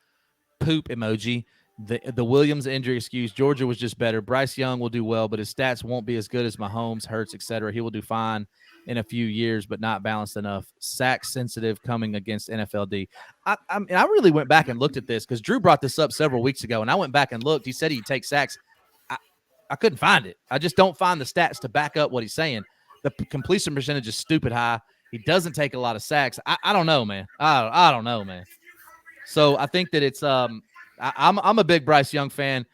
poop emoji." The Williams injury excuse. Georgia was just better. Bryce Young will do well, but his stats won't be as good as Mahomes, Hurts, etc. He will do fine in a few years, but not balanced enough. Sack sensitive coming against NFLD. I really went back and looked at this because Drew brought this up several weeks ago, and I went back and looked. He said he'd take sacks. I couldn't find it. I just don't find the stats to back up what he's saying. The completion percentage is stupid high. He doesn't take a lot of sacks. I don't know, man. I don't know, man. So I think that it's I'm a big Bryce Young fan,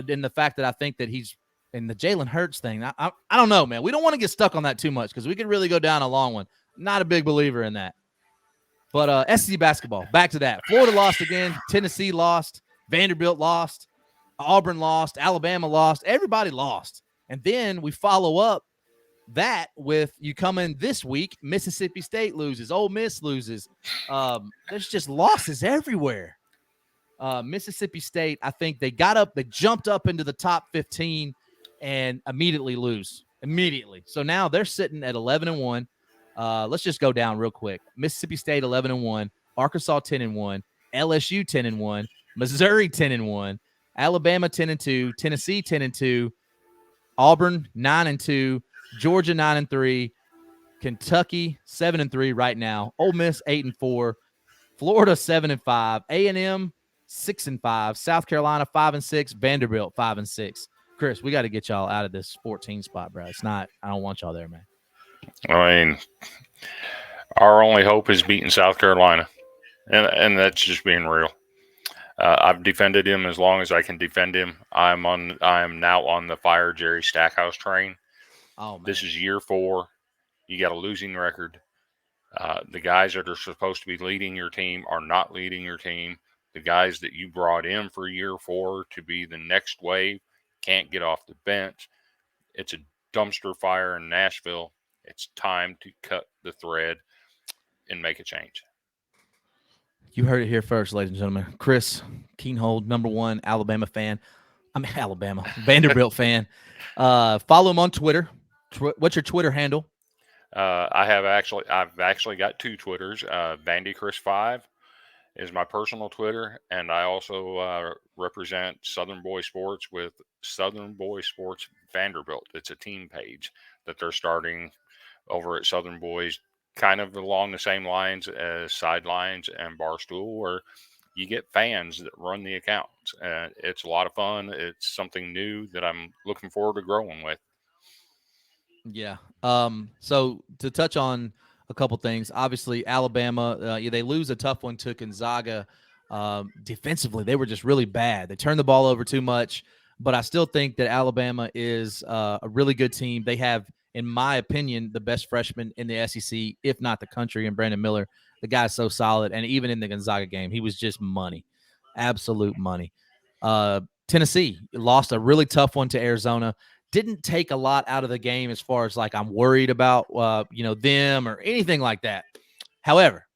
in the fact that I think that he's in the Jalen Hurts thing. I don't know, man. We don't want to get stuck on that too much because we could really go down a long one. Not a big believer in that. But SEC basketball, back to that. Florida lost again. Tennessee lost. Vanderbilt lost. Auburn lost, Alabama lost, everybody lost. And then we follow up that with you come in this week, Mississippi State loses, Ole Miss loses. There's just losses everywhere. Mississippi State, I think they jumped up into the top 15 and immediately lose. Immediately. So now they're sitting at 11-1. Let's just go down real quick. Mississippi State 11-1, Arkansas 10-1, LSU 10-1, Missouri 10-1. Alabama 10-2, Tennessee 10-2, Auburn 9-2, Georgia 9-3, Kentucky 7-3 right now, Ole Miss 8-4, Florida 7-5, A&M 6-5, South Carolina 5-6, Vanderbilt 5-6. Chris, we got to get y'all out of this 14 spot, bro. It's not. I don't want y'all there, man. I mean, our only hope is beating South Carolina, and that's just being real. I've defended him as long as I can defend him. I am now on the fire Jerry Stackhouse train. Oh, man. This is year 4. You got a losing record. The guys that are supposed to be leading your team are not leading your team. The guys that you brought in for year 4 to be the next wave can't get off the bench. It's a dumpster fire in Nashville. It's time to cut the thread and make a change. You heard it here first, ladies and gentlemen. Chris Keenhold, #1 Alabama fan. I'm Alabama Vanderbilt fan. Follow him on Twitter. What's your Twitter handle? I've actually got 2 Twitters. VandyChris5 is my personal Twitter, and I also represent Southern Boy Sports with Southern Boy Sports Vanderbilt. It's a team page that they're starting over at Southern Boys, kind of along the same lines as Sidelines and Barstool, where you get fans that run the accounts. It's a lot of fun. It's something new that I'm looking forward to growing with. Yeah. So to touch on a couple things, obviously Alabama, they lose a tough one to Gonzaga. Defensively, they were just really bad. They turned the ball over too much, but I still think that Alabama is a really good team. They have, in my opinion, the best freshman in the SEC, if not the country, and Brandon Miller. The guy's so solid, and even in the Gonzaga game, he was just money, absolute money. Tennessee lost a really tough one to Arizona. Didn't take a lot out of the game as far as like I'm worried about them or anything like that. However,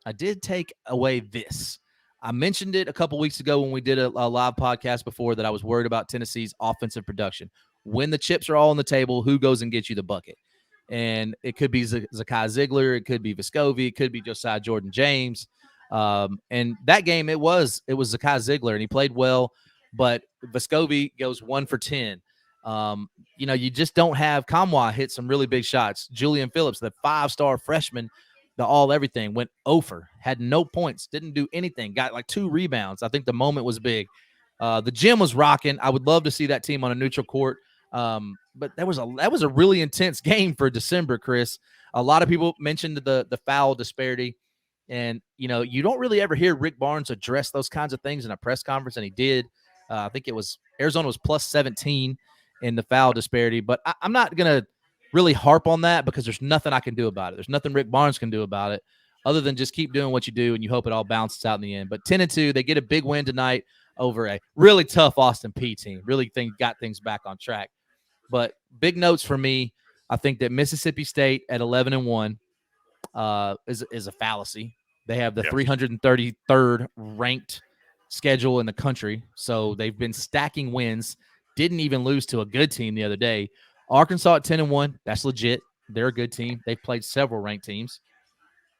I did take away this. I mentioned it a couple weeks ago when we did a live podcast before that I was worried about Tennessee's offensive production. When the chips are all on the table, who goes and gets you the bucket? And it could be Zakai Ziegler, it could be Vescovi, it could be Josiah Jordan James. And that game, it was Zakai Ziegler, and he played well, but Vescovi goes 1 for 10. You just don't have Kamwa hit some really big shots. Julian Phillips, the 5-star freshman, the all everything, went over, had no points, didn't do anything, got like 2 rebounds. I think the moment was big. The gym was rocking. I would love to see that team on a neutral court. But that was a really intense game for December, Chris. A lot of people mentioned the foul disparity. And, you don't really ever hear Rick Barnes address those kinds of things in a press conference, and he did. I think it was Arizona was plus 17 in the foul disparity. But I'm not going to really harp on that because there's nothing I can do about it. There's nothing Rick Barnes can do about it other than just keep doing what you do, and you hope it all bounces out in the end. But 10-2, they get a big win tonight over a really tough Austin Peay team. Really got things back on track. But big notes for me, I think that Mississippi State at 11-1 is a fallacy. They have the 333rd ranked schedule in the country, so they've been stacking wins. Didn't even lose to a good team the other day. Arkansas at 10-1, that's legit. They're a good team. They've played several ranked teams.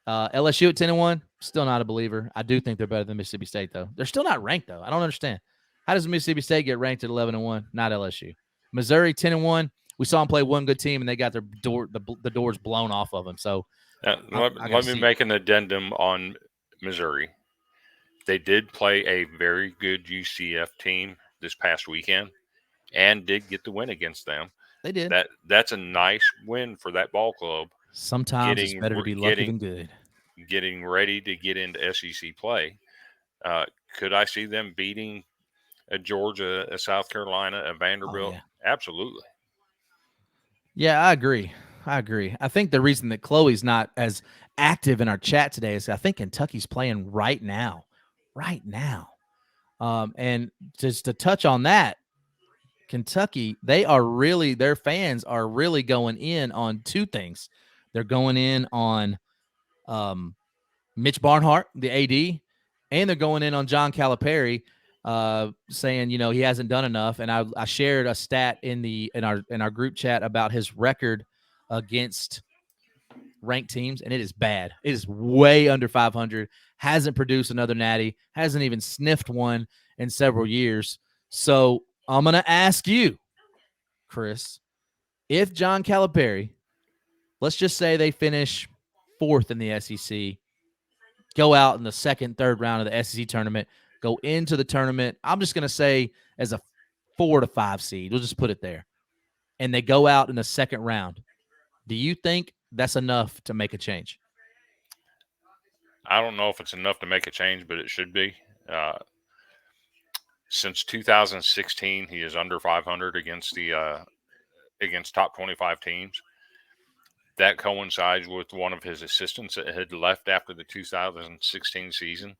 LSU at 10-1, still not a believer. I do think they're better than Mississippi State, though. They're still not ranked, though. I don't understand. How does Mississippi State get ranked at 11-1, not LSU? Missouri 10-1. We saw them play one good team, and they got the doors blown off of them. So let me make an addendum on Missouri. They did play a very good UCF team this past weekend and did get the win against them. They did. That's a nice win for that ball club. Sometimes it's better to be lucky than good. Getting ready to get into SEC play. Could I see them beating a Georgia, a South Carolina, a Vanderbilt? Oh, yeah. Absolutely. Yeah, I agree. I think the reason that Chloe's not as active in our chat today is I think Kentucky's playing right now. And just to touch on that, Kentucky, their fans are really going in on 2 things. They're going in on Mitch Barnhart, the AD, and they're going in on John Calipari, saying, he hasn't done enough. And I shared a stat in our group chat about his record against ranked teams, and it is bad. It is way under 500. Hasn't produced another natty. Hasn't even sniffed one in several years. So I'm going to ask you, Chris, if John Calipari, let's just say they finish 4th in the SEC, go out in the 2nd, 3rd round of the SEC tournament, go into the tournament, I'm just going to say as a 4 to 5 seed. We'll just put it there. And they go out in the 2nd round. Do you think that's enough to make a change? I don't know if it's enough to make a change, but it should be. Since 2016, he is under 500 against top 25 teams. that coincides with one of his assistants that had left after the 2016 season.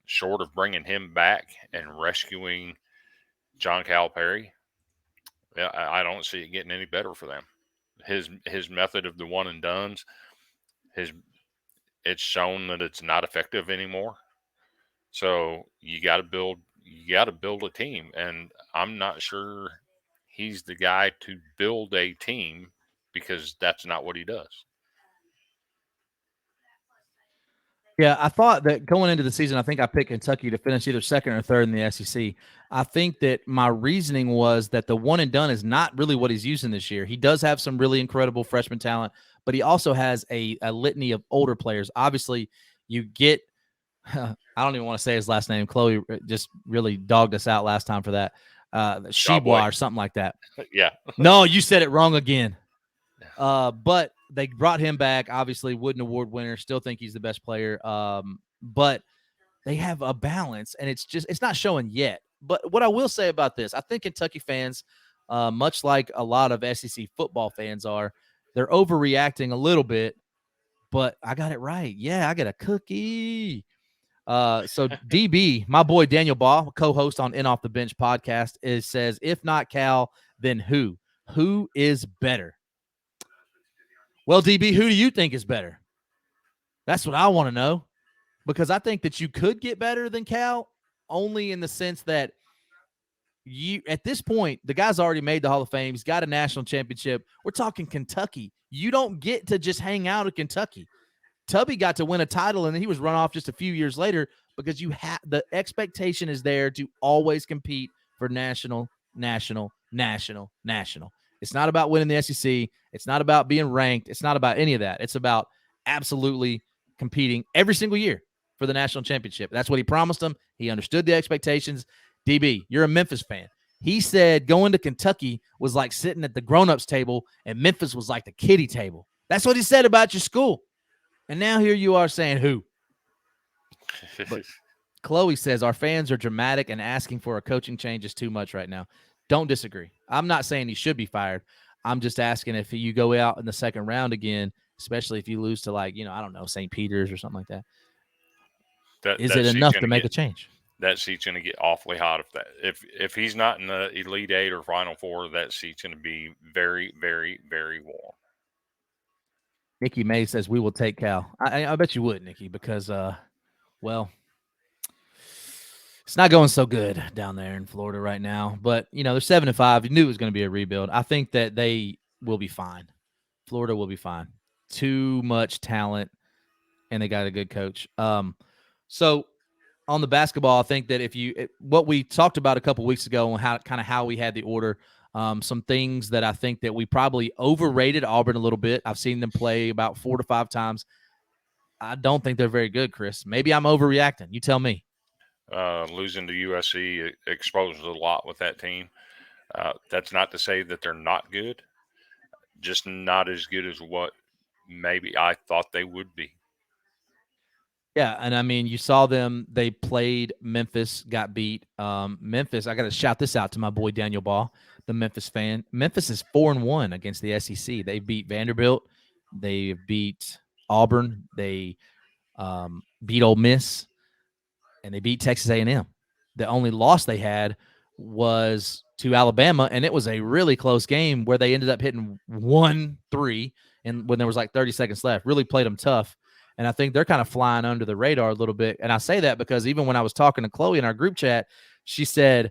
Short of bringing him back and rescuing John Calipari, I don't see it getting any better for them. His method of the one and dones, it's shown that it's not effective anymore. So you got to build a team, and I'm not sure he's the guy to build a team because that's not what he does. Yeah, I thought that going into the season, I think I picked Kentucky to finish either second or third in the SEC. I think that my reasoning was that the one and done is not really what he's using this year. He does have some really incredible freshman talent, but he also has a litany of older players. Obviously, you get I don't even want to say his last name. Chloe just really dogged us out last time for that. Shebois or something like that. Yeah. No, you said it wrong again. But they brought him back. Obviously, Wooden Award winner. Still think he's the best player. But they have a balance, and it's not showing yet. But what I will say about this, I think Kentucky fans, much like a lot of SEC football fans are, they're overreacting a little bit. But I got it right. Yeah, I got a cookie. So DB, my boy Daniel Baugh, co-host on In Off the Bench podcast, says, if not Cal, then who? Who is better? Well, DB, who do you think is better? That's what I want to know, because I think that you could get better than Cal, only in the sense that you, at this point, the guy's already made the Hall of Fame. He's got a national championship. We're talking Kentucky. You don't get to just hang out at Kentucky. Tubby got to win a title, and then he was run off just a few years later because you have the expectation is there to always compete for national. It's not about winning the SEC. It's not about being ranked. It's not about any of that. It's about absolutely competing every single year for the national championship. That's what he promised them. He understood the expectations. DB, you're a Memphis fan. He said going to Kentucky was like sitting at the grown-ups table, and Memphis was like the kiddie table. That's what he said about your school. And now here you are saying who? But Chloe says our fans are dramatic and asking for a coaching change is too much right now. Don't disagree. I'm not saying he should be fired. I'm just asking if you go out in the second round again, especially if you lose to, like, I don't know, St. Peter's or something like that. Is it enough to make a change? That seat's going to get awfully hot if he's not in the Elite Eight or Final Four. That seat's going to be very, very, very warm. Nikki May says we will take Cal. I bet you would, Nikki, because well, it's not going so good down there in Florida right now. But they're 7-5. You knew it was going to be a rebuild. I think that they will be fine. Florida will be fine. Too much talent, and they got a good coach. So on the basketball, I think that what we talked about a couple weeks ago on how we had the order. Some things that I think that we probably overrated Auburn a little bit. I've seen them play about 4 to 5 times. I don't think they're very good, Chris. Maybe I'm overreacting. You tell me. Losing to USC exposed a lot with that team. That's not to say that they're not good, just not as good as what maybe I thought they would be. Yeah, and I mean, you saw them. They played Memphis, got beat. Memphis, I got to shout this out to my boy Daniel Baugh, the Memphis fan. Memphis is 4-1 against the SEC. They beat Vanderbilt. They beat Auburn. They beat Ole Miss, and they beat Texas A&M. The only loss they had was to Alabama, and it was a really close game where they ended up hitting 1-3, and when there was like 30 seconds left, really played them tough. And I think they're kind of flying under the radar a little bit. And I say that because even when I was talking to Chloe in our group chat, she said,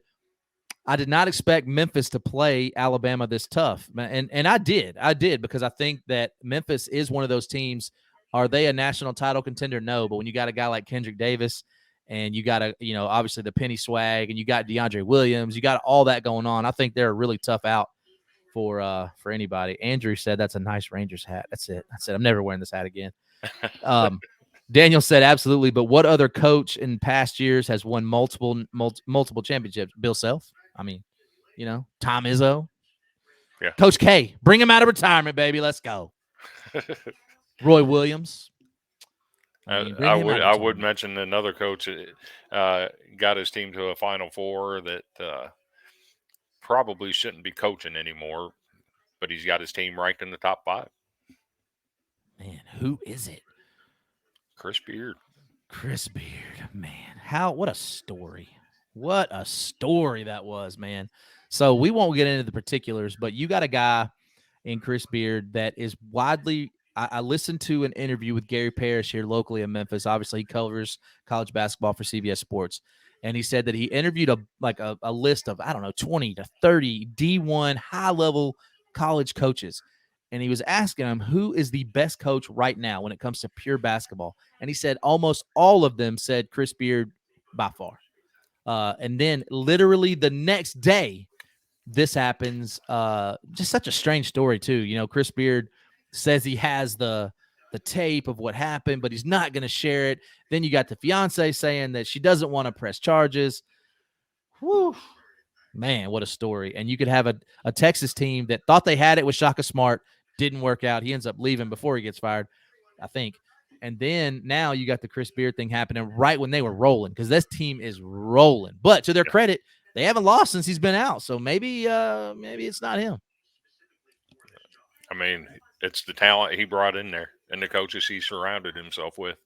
I did not expect Memphis to play Alabama this tough. And I did because I think that Memphis is one of those teams. Are they a national title contender? No. But when you got a guy like Kendrick Davis and you got obviously the Penny Swag and you got DeAndre Williams, you got all that going on. I think they're a really tough out for anybody. Andrew said that's a nice Rangers hat. That's it. I'm never wearing this hat again. Daniel said absolutely, but what other coach in past years has won multiple championships? Bill Self. I mean, Tom Izzo. Yeah. Coach K, bring him out of retirement, baby. Let's go. Roy Williams. I would mention another coach that got his team to a Final Four that probably shouldn't be coaching anymore. but he's got his team ranked in the top 5. Man, who is it? Chris Beard. Chris Beard, man. What a story. What a story that was, man. So we won't get into the particulars, but you got a guy in Chris Beard that is widely. I listened to an interview with Gary Parrish here locally in Memphis. Obviously, he covers college basketball for CBS Sports. And he said that he interviewed a list of, I don't know, 20 to 30 D1 high-level college coaches. And he was asking him, who is the best coach right now when it comes to pure basketball? And he said almost all of them said Chris Beard by far. And then literally the next day, this happens. Just such a strange story, too. You know, Chris Beard says he has the tape of what happened, but he's not going to share it. Then you got the fiance saying that she doesn't want to press charges. Whew. Man, what a story. And you could have a Texas team that thought they had it with Shaka Smart, didn't work out. He ends up leaving before he gets fired, I think. And then now you got the Chris Beard thing happening right when they were rolling, because this team is rolling. But to their credit, they haven't lost since he's been out. So maybe it's not him. I mean, it's the talent he brought in there and the coaches he surrounded himself with.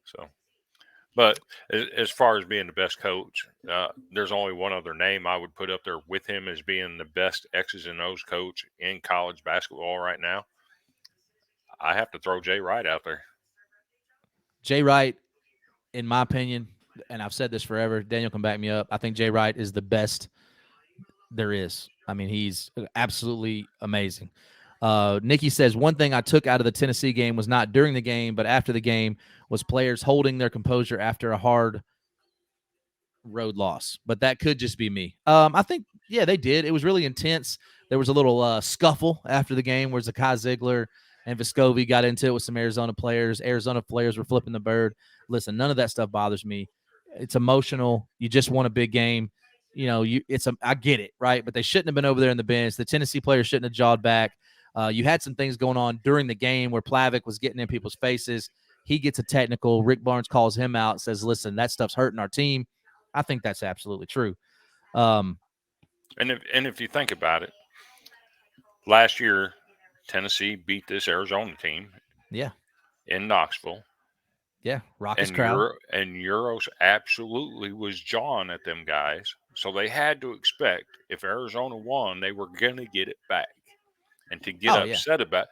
So, but as far as being the best coach, there's only one other name I would put up there with him as being the best X's and O's coach in college basketball right now. I have to throw Jay Wright out there. Jay Wright, in my opinion, and I've said this forever, Daniel can back me up, I think Jay Wright is the best there is. I mean, he's absolutely amazing. Nikki says, one thing I took out of the Tennessee game was not during the game, but after the game, was players holding their composure after a hard road loss. But that could just be me. I think, yeah, they did. It was really intense. There was a little scuffle after the game where Zakai Ziegler and Vescovi got into it with some Arizona players. Arizona players were flipping the bird. Listen, none of that stuff bothers me. It's emotional. You just won a big game. You know, I get it, right? But they shouldn't have been over there in the bench. The Tennessee players shouldn't have jawed back. You had some things going on during the game where Plavic was getting in people's faces. He gets a technical. Rick Barnes calls him out, says, listen, that stuff's hurting our team. I think that's absolutely true. And if you think about it, last year, Tennessee beat this Arizona team. Yeah. In Knoxville. Yeah. Raucous crowd. And Euros absolutely was jawing at them guys. So they had to expect if Arizona won, they were going to get it back. And to get upset about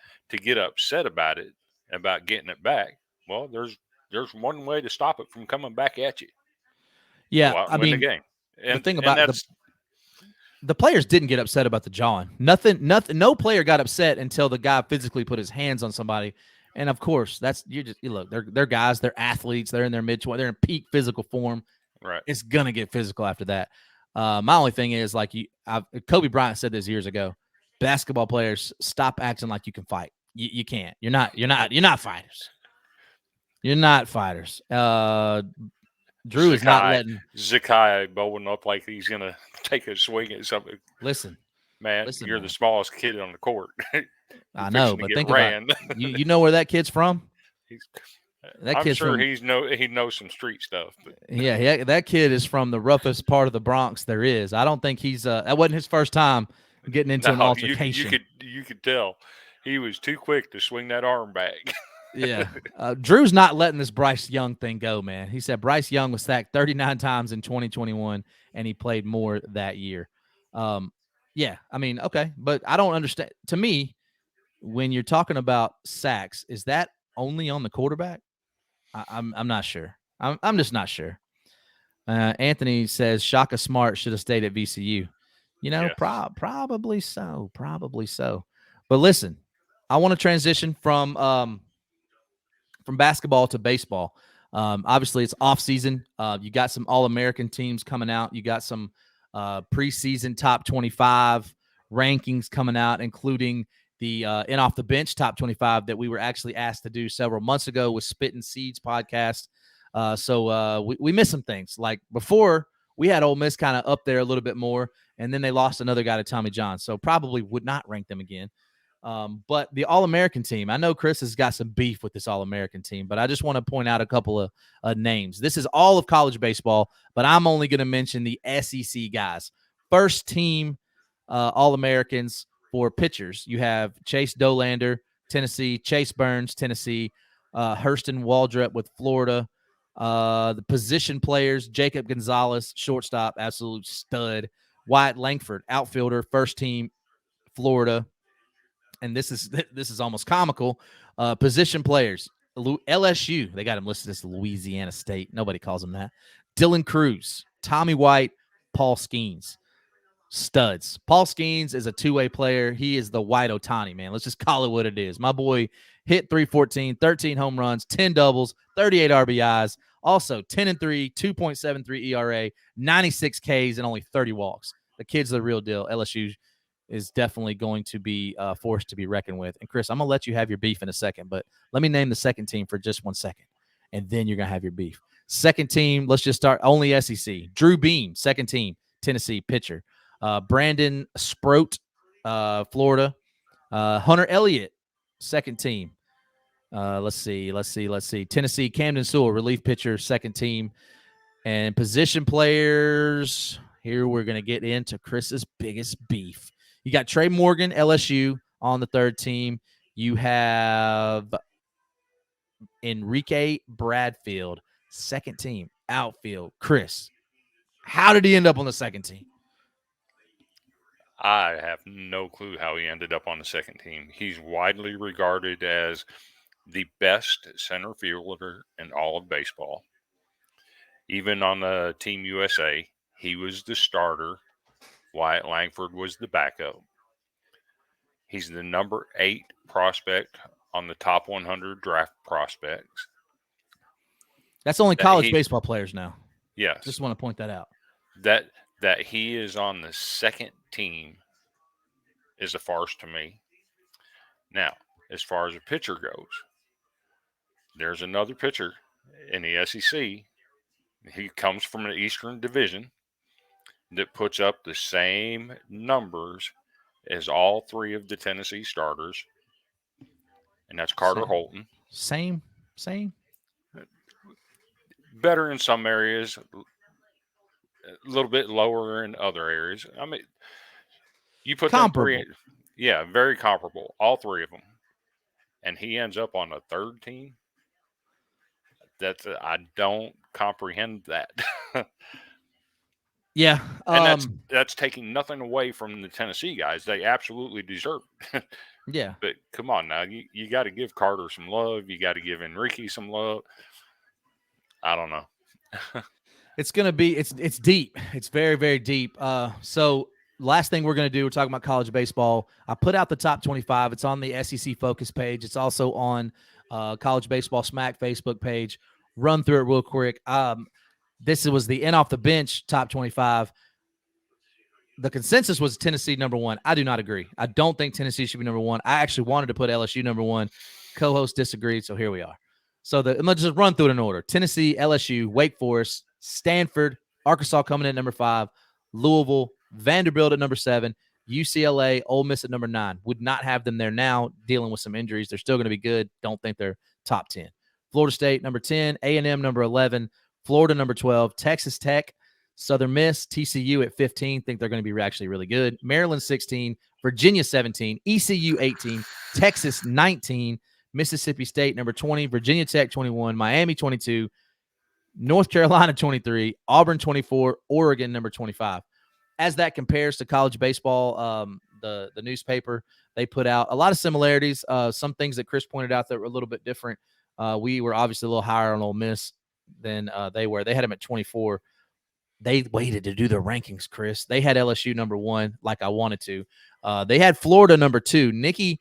it, about getting it back, well, there's one way to stop it from coming back at you. Yeah, I mean, the game. And the thing about the players didn't get upset about the jawing. Nothing. No player got upset until the guy physically put his hands on somebody. And of course, look. They're guys. They're athletes. They're in their mid-20s. They're in peak physical form. Right. It's gonna get physical after that. My only thing is, like, Kobe Bryant said this years ago. Basketball players, stop acting like you can fight. You can't. You're not fighters. You're not fighters. Drew is not letting Zakai bowling up like he's gonna take a swing at something. Listen, you're the smallest kid on the court. I know, but think about it. You know where that kid's from? I'm sure he knows some street stuff. But. Yeah, that kid is from the roughest part of the Bronx there is. I don't think he's that wasn't his first time getting into an altercation. You could tell he was too quick to swing that arm back. Yeah. Drew's not letting this Bryce Young thing go, man. He said Bryce Young was sacked 39 times in 2021, and he played more that year. Yeah, I mean, okay, but I don't understand. To me, when you're talking about sacks, is that only on the quarterback? I'm not sure. I'm just not sure. Anthony says Shaka Smart should have stayed at VCU. You know, yes. Probably so. But listen, I want to transition from basketball to baseball. Obviously, it's off season. You got some All-American teams coming out. You got some preseason top 25 rankings coming out, including the in off the bench top 25 that we were actually asked to do several months ago with Spittin' Seeds podcast. So we missed some things. Like before, we had Ole Miss kind of up there a little bit more, and then they lost another guy to Tommy John. So probably would not rank them again. But the All-American team, I know Chris has got some beef with this All-American team, but I just want to point out a couple of names. This is all of college baseball, but I'm only going to mention the SEC guys. First team All-Americans for pitchers, you have Chase Dolander, Tennessee, Chase Burns, Tennessee, Hurston Waldrep with Florida. The position players, Jacob Gonzalez, shortstop, absolute stud. Wyatt Langford, outfielder, first team, Florida. And this is almost comical. Position players, LSU, they got him listed as Louisiana State. Nobody calls him that. Dylan Cruz, Tommy White, Paul Skeens. Studs. Paul Skeens is a two-way player. He is the White Ohtani, man. Let's just call it what it is. My boy hit 314, 13 home runs, 10 doubles, 38 RBIs, also 10-3, 2.73 ERA, 96 Ks, and only 30 walks. The kid's the real deal. LSU is definitely going to be forced to be reckoned with. And Chris, I'm going to let you have your beef in a second, but let me name the second team for just 1 second, and then you're going to have your beef. Second team, let's just start only SEC. Drew Beam, second team, Tennessee pitcher. Brandon Sproat, Florida. Hunter Elliott, second team. Let's see. Tennessee, Camden Sewell, relief pitcher, second team. And position players, here we're going to get into Chris's biggest beef. You got Trey Morgan, LSU, on the third team. You have Enrique Bradfield, second team, outfield. Chris, how did he end up on the second team? I have no clue how he ended up on the second team. He's widely regarded as the best center fielder in all of baseball. Even on the Team USA, he was the starter. Wyatt Langford was the backup. He's the number 8 prospect on the top 100 draft prospects. That's only college baseball players now. Yes. Just want to point that out. That he is on the second team is a farce to me. Now, as far as a pitcher goes, there's another pitcher in the SEC. He comes from an Eastern Division that puts up the same numbers as all 3 of the Tennessee starters, and that's Carter Holton. Same. Better in some areas, a little bit lower in other areas. I mean, you put comparable. Them 3, yeah, very comparable, all 3 of them, and he ends up on the third team. I don't comprehend that. Yeah, and that's taking nothing away from the Tennessee guys. They absolutely deserve it. Yeah, but come on now, you got to give Carter some love. You got to give Enrique some love. I don't know. It's gonna be it's deep. It's very, very deep. So last thing we're gonna do, we're talking about college baseball. I put out the top 25. It's on the SEC Focus page. It's also on College Baseball Smack Facebook page. Run through it real quick. This was the in off the bench top 25. The consensus was Tennessee number 1. I do not agree. I don't think Tennessee should be number 1. I actually wanted to put LSU number 1. Co-host disagreed, so here we are. So let's just run through it in order. Tennessee, LSU, Wake Forest, Stanford, Arkansas coming in at number 5, Louisville, Vanderbilt at number 7, UCLA, Ole Miss at number 9. Would not have them there now, dealing with some injuries. They're still going to be good. Don't think they're top 10. Florida State, number 10, A&M, number 11, Florida, number 12, Texas Tech, Southern Miss, TCU at 15. Think they're going to be actually really good. Maryland, 16, Virginia, 17, ECU, 18, Texas, 19, Mississippi State, number 20, Virginia Tech, 21, Miami, 22, North Carolina, 23, Auburn, 24, Oregon, number 25. As that compares to college baseball, the newspaper, they put out a lot of similarities. Some things that Chris pointed out that were a little bit different. We were obviously a little higher on Ole Miss than they were. They had them at 24. They waited to do their rankings, Chris. They had LSU number 1 like I wanted to. They had Florida number 2. Nikki,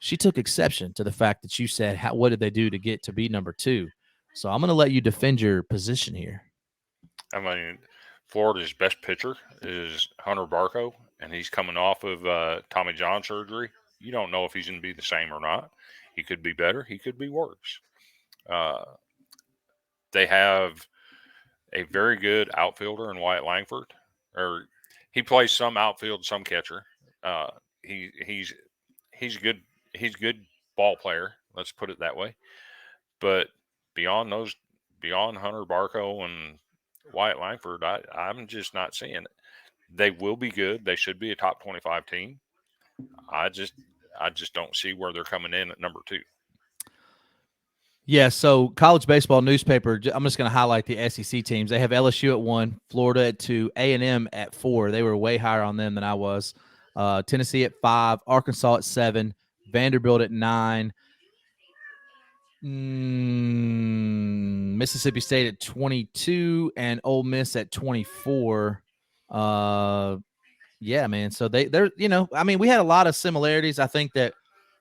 she took exception to the fact that you said, what did they do to get to be number 2? So I'm going to let you defend your position here. I mean, Florida's best pitcher is Hunter Barco, and he's coming off of Tommy John surgery. You don't know if he's going to be the same or not. He could be better. He could be worse. They have a very good outfielder in Wyatt Langford. Or he plays some outfield, some catcher. He's a good ball player. Let's put it that way. But beyond Hunter Barco and Wyatt Langford, I'm just not seeing it. They will be good. They should be a top 25 team. I just don't see where they're coming in at number 2. Yeah, so college baseball newspaper, I'm just going to highlight the SEC teams. They have LSU at 1, Florida at 2, A&M at 4. They were way higher on them than I was. Tennessee at 5, Arkansas at 7, Vanderbilt at 9, Mississippi State at 22, and Ole Miss at 24. Yeah, man. So they're, I mean, we had a lot of similarities. I think that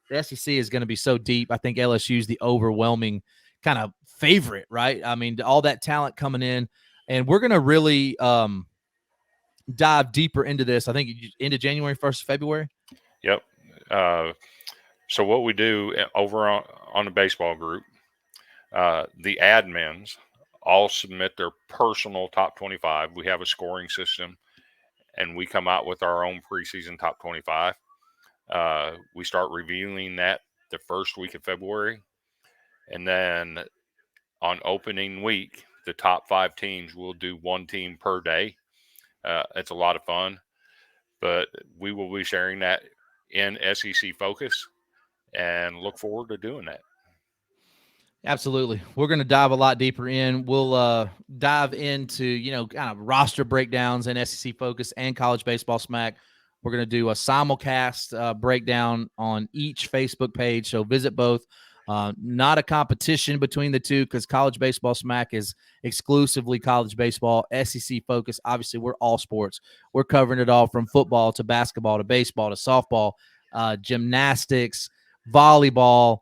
the SEC is going to be so deep. I think LSU is the overwhelming kind of favorite, right? I mean, all that talent coming in, and we're going to really dive deeper into this. I think into January 1st, February. Yep. So what we do over on the baseball group, the admins all submit their personal top 25. We have a scoring system, and we come out with our own preseason top 25. We start reviewing that the first week of February. And then on opening week, the top 5 teams will do 1 team per day. It's a lot of fun, but we will be sharing that in SEC Focus and look forward to doing that. Absolutely. We're going to dive a lot deeper in. We'll dive into, kind of roster breakdowns in SEC Focus and College Baseball Smack. We're going to do a simulcast breakdown on each Facebook page, so visit both. Not a competition between the two because College Baseball Smack is exclusively college baseball. SEC Focus, obviously, we're all sports. We're covering it all from football to basketball to baseball to softball, gymnastics, volleyball,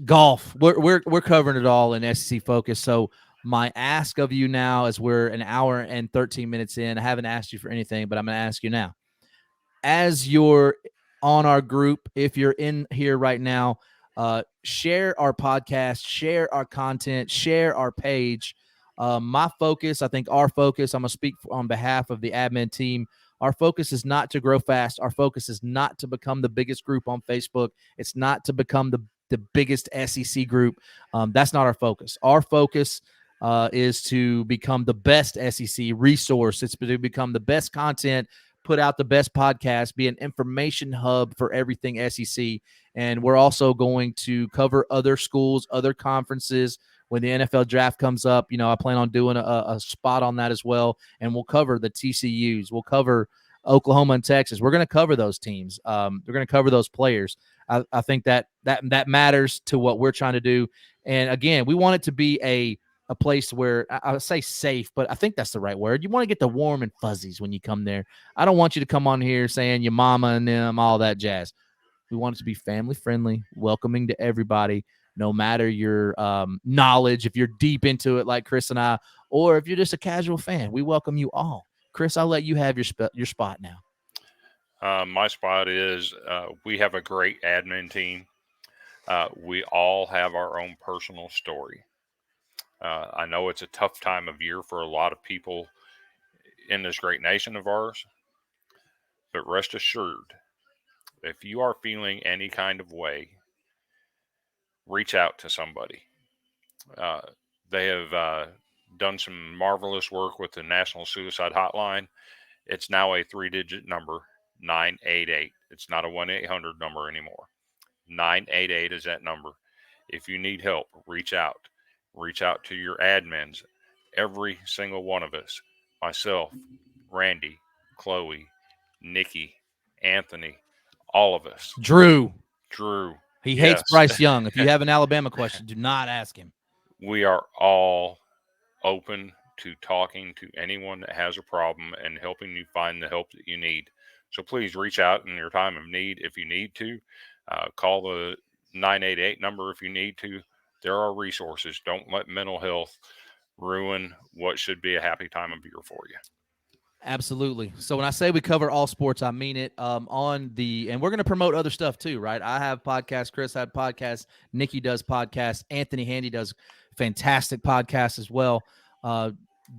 golf. We're covering it all in SEC Focus. So my ask of you now, as we're an hour and 13 minutes in, I haven't asked you for anything, but I'm going to ask you now. As you're on our group, if you're in here right now, share our podcast, share our content, share our page. My focus, I think our focus, I'm going to speak on behalf of the admin team. Our focus is not to grow fast. Our focus is not to become the biggest group on Facebook. It's not to become the biggest SEC group. That's not our focus. Our focus is to become the best SEC resource. It's to become the best content, put out the best podcast, be an information hub for everything SEC. And we're also going to cover other schools, other conferences. When the NFL draft comes up, I plan on doing a spot on that as well. And we'll cover the TCUs. We'll cover Oklahoma and Texas. We're going to cover those teams. We're going to cover those players. I think that matters to what we're trying to do. And again, we want it to be a place where I would say safe, but I think that's the right word. You want to get the warm and fuzzies when you come there. I don't want you to come on here saying your mama and them, all that jazz. We want it to be family friendly, welcoming to everybody, no matter your knowledge. If you're deep into it like Chris and I, or if you're just a casual fan, we welcome you all. Chris, I'll let you have your spot now. My spot is we have a great admin team. We all have our own personal story. I know it's a tough time of year for a lot of people in this great nation of ours, but rest assured, if you are feeling any kind of way, reach out to somebody. They have done some marvelous work with the National Suicide Hotline. It's now a 3-digit number, 988. It's not a 1-800 number anymore. 988 is that number. If you need help, reach out. Reach out to your admins. Every single one of us, myself, Randy, Chloe, Nikki, Anthony, all of us. Drew. He hates Bryce Young. If you have an Alabama question, do not ask him. We are all open to talking to anyone that has a problem and helping you find the help that you need. So please reach out in your time of need if you need to. Call the 988 number if you need to. There are resources. Don't let mental health ruin what should be a happy time of year for you. Absolutely. So when I say we cover all sports, I mean it. And we're going to promote other stuff too, right? I have podcasts. Chris had podcasts. Nikki does podcasts. Anthony Handy does fantastic podcasts as well.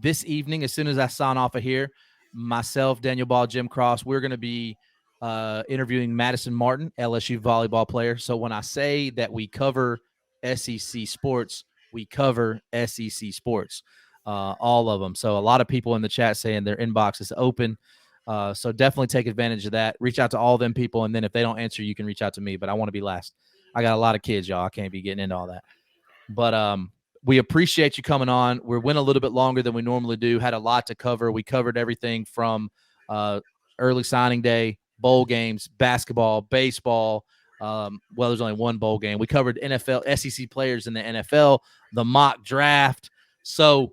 This evening, as soon as I sign off of here, myself, Daniel Ball, Jim Cross, we're going to be interviewing Madison Martin, LSU volleyball player. So when I say that we cover SEC sports, we cover SEC sports. All of them. So a lot of people in the chat saying their inbox is open. So definitely take advantage of that. Reach out to all them people, and then if they don't answer, you can reach out to me. But I want to be last. I got a lot of kids, y'all. I can't be getting into all that. But we appreciate you coming on. We went a little bit longer than we normally do. Had a lot to cover. We covered everything from early signing day, bowl games, basketball, baseball. Well, there's only one bowl game. We covered NFL, SEC players in the NFL, the mock draft. So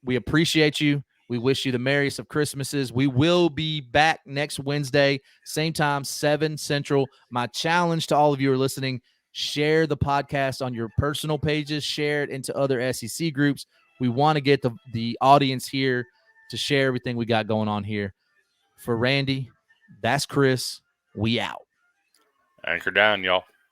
we appreciate you. We wish you the merriest of Christmases. We will be back next Wednesday, same time, 7 Central. My challenge to all of you who are listening, share the podcast on your personal pages, share it into other SEC groups. We want to get the audience here to share everything we got going on here. For Randy, that's Chris. We out. Anchor down, y'all.